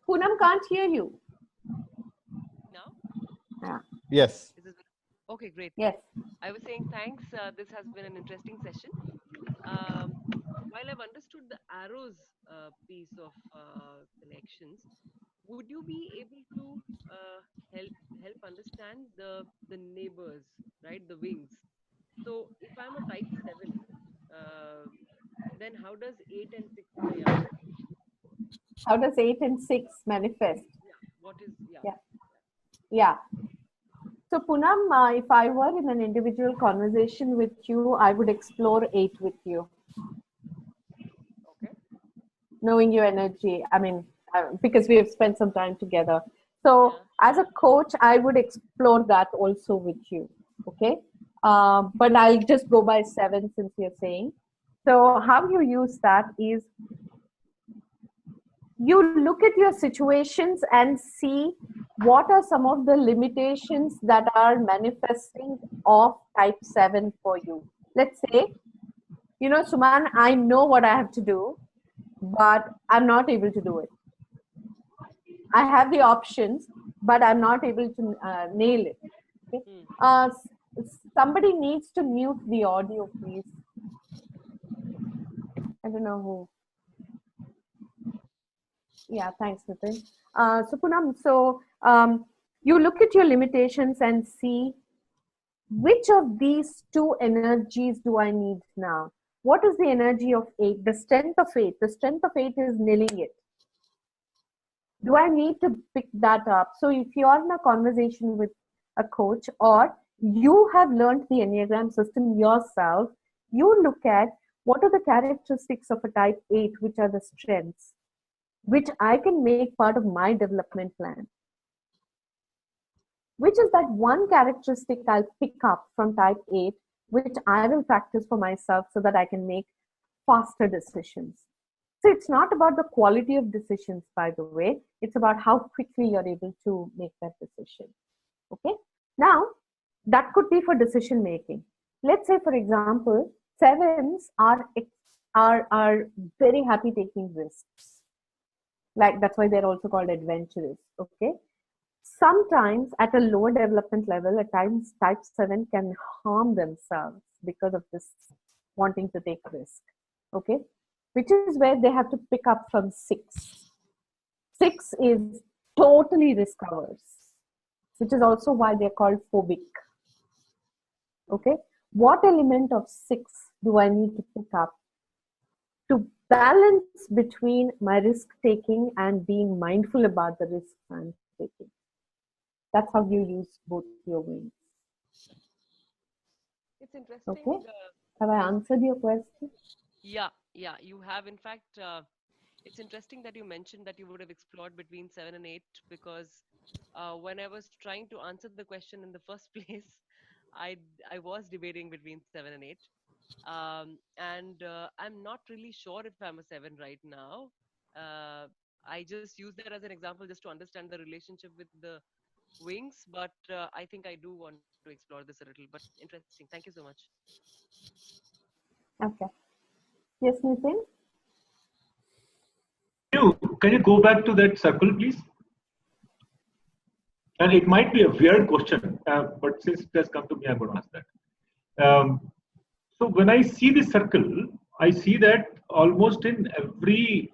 Poonam can't hear you. Now? Yeah. Yes. Okay, great. Yes. I was saying thanks. This has been an interesting session. While I've understood the arrows piece of connections, would you be able to help understand the neighbors, right? The wings. So if I'm a type 7, then how does 8 and 6 play out? How does 8 and 6 manifest? Yeah. So Poonam, if I were in an individual conversation with you, I would explore 8 with you. Okay. Knowing your energy, I mean, because we have spent some time together. So as a coach, I would explore that also with you. Okay. But I'll just go by 7 since you're saying. So how you use that is you look at your situations and see what are some of the limitations that are manifesting of type 7 for you. Let's say, Suman, I know what I have to do, but I'm not able to do it. I have the options, but I'm not able to nail it. Okay? Somebody needs to mute the audio, please. I don't know who. Yeah, thanks, Nitin. So Poonam, you look at your limitations and see which of these 2 energies do I need now? What is the energy of 8? The strength of 8. The strength of 8 is nailing it. Do I need to pick that up? So if you are in a conversation with a coach or you have learned the Enneagram system yourself, you look at what are the characteristics of a type 8, which are the strengths, which I can make part of my development plan. Which is that one characteristic I'll pick up from type 8, which I will practice for myself so that I can make faster decisions. So it's not about the quality of decisions, by the way. It's about how quickly you're able to make that decision. Okay. Now, that could be for decision making. Let's say, for example, 7s are very happy taking risks. Like that's why they're also called adventurous. Okay. Sometimes at a lower development level, at times type 7 can harm themselves because of this wanting to take risk. Okay. Which is where they have to pick up from 6. 6 is totally risk averse, which is also why they're called phobic. Okay. What element of 6 do I need to pick up to balance between my risk taking and being mindful about the risks I'm taking? That's how you use both your wings. It's interesting. Okay. Have I answered your question? Yeah, you have. In fact, it's interesting that you mentioned that you would have explored between 7 and 8, because when I was trying to answer the question in the first place, I was debating between 7 and 8. And I'm not really sure if I'm a 7 right now. I just use that as an example just to understand the relationship with the wings, but I think I do want to explore this a little. But interesting. Thank you so much. Okay. Yes, Nitin? Can you go back to that circle, please? And it might be a weird question, but since it has come to me, I'm going to ask that. So when I see this circle, I see that almost in every.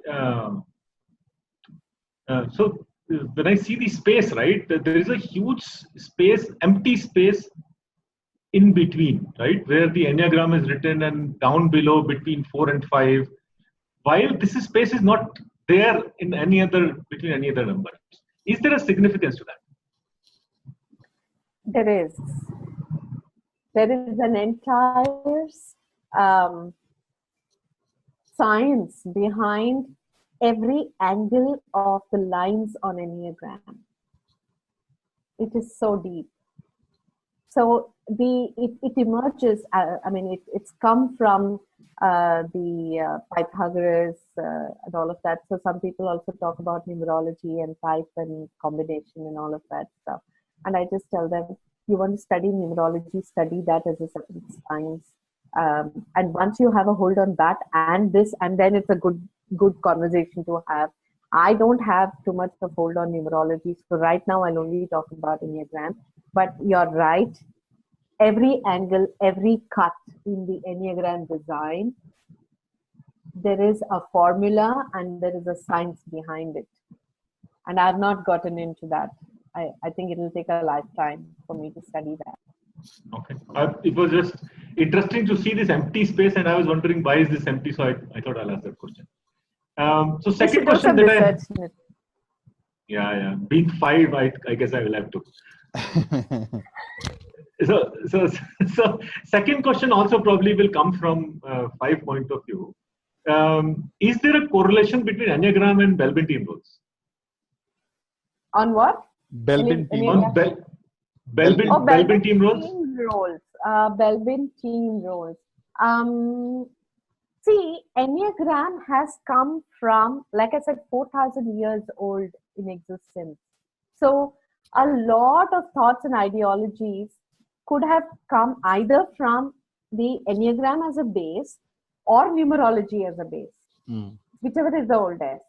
So when I see the space, right, there is a huge space, empty space in between, right, where the Enneagram is written, and down below between 4 and 5. While this space is not there in any other between any other number, is there a significance to that? There is. There is an entire science behind every angle of the lines on Enneagram. It is so deep. So it emerges. It's come from the Pythagoras and all of that. So some people also talk about numerology and type and combination and all of that stuff. And I just tell them, you want to study numerology, study that as a separate science. And once you have a hold on that and this, and then it's a good conversation to have. I don't have too much of hold on numerology. So right now I'll only talk about Enneagram. But you're right. Every angle, every cut in the Enneagram design, there is a formula and there is a science behind it. And I've not gotten into that. I think it will take a lifetime for me to study that. Okay. It was just interesting to see this empty space, and I was wondering why is this empty. So I thought I'll ask that question. So second question that being 5, I guess I will have to. So second question also probably will come from 5 point of view. Is there a correlation between Enneagram and Belbin team roles? On what? Belbin team. On Belbin team roles. Belbin team roles. See, Enneagram has come from, like I said, 4,000 years old in existence. So a lot of thoughts and ideologies could have come either from the Enneagram as a base or numerology as a base, whichever is the oldest.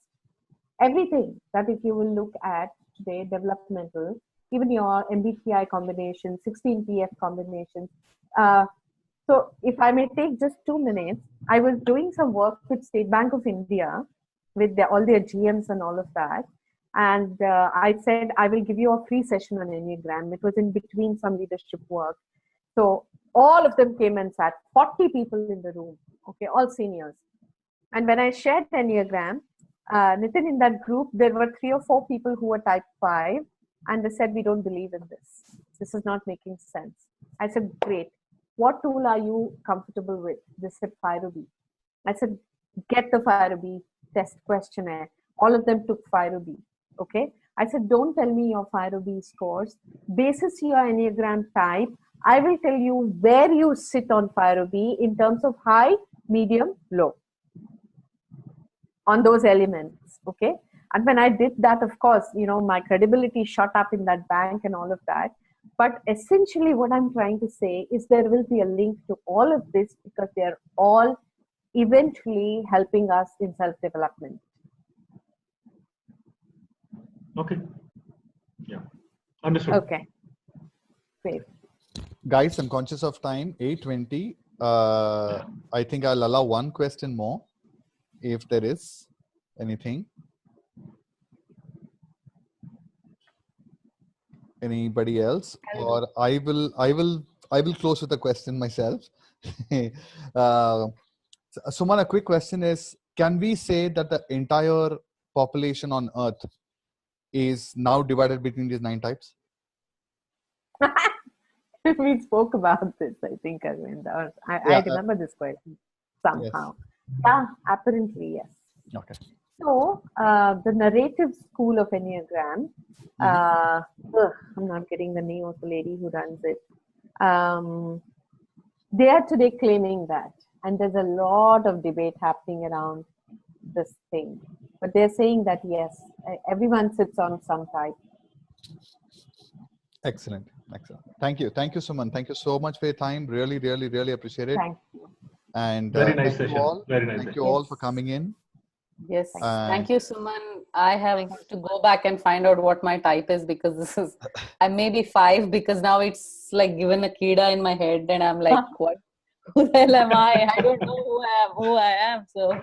Everything that if you will look at today, developmental, even your MBTI combination, 16PF combinations. So if I may take just 2 minutes, I was doing some work with State Bank of India with all their GMs and all of that. And I said, I will give you a free session on Enneagram. It was in between some leadership work. So all of them came and sat, 40 people in the room, okay, all seniors. And when I shared Enneagram, Nitin, in that group, there were 3 or 4 people who were type 5, and they said, we don't believe in this. This is not making sense. I said, great. What tool are you comfortable with? They said, FireB. I said, get the FireB test questionnaire. All of them took FireB. Okay. I said, don't tell me your FireB scores. Basis your Enneagram type, I will tell you where you sit on FireB in terms of high, medium, low. On those elements. Okay. And when I did that, of course, my credibility shot up in that bank and all of that. But essentially what I'm trying to say is there will be a link to all of this because they're all eventually helping us in self-development. Okay. Yeah. Understood. Okay. Great. Guys, I'm conscious of time. 8:20. I think I'll allow one question more, if there is anything. Anybody else? Or I will close with a question myself. Suman, a quick question is: can we say that the entire population on Earth is now divided between these 9 types? We spoke about this, I think, Arvind. I remember this question somehow. Yes. Yeah, apparently, yes. Okay. So, the narrative school of Enneagram, I'm not getting the name of the lady who runs it. They are today claiming that. And there's a lot of debate happening around this thing. But they're saying that, yes, everyone sits on some type. Excellent. Thank you, Suman. Thank you so much for your time. Really, really, really appreciate it. Thank you. And very nice thank session. you all. Very nice. Thank you all for coming in. Yes. Thank you, Suman. I have to go back and find out what my type is, because this is, I may be 5, because now it's like given a kida in my head and I'm like, what? Who the hell am I? I don't know who I am. So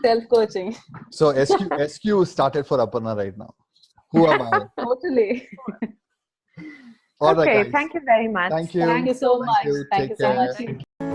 self-coaching. So SQ started for Aparna right now. Who am I? Totally. All right, okay, guys. thank you very much. Thank you. Thank you so much. Take care. Thank you so much.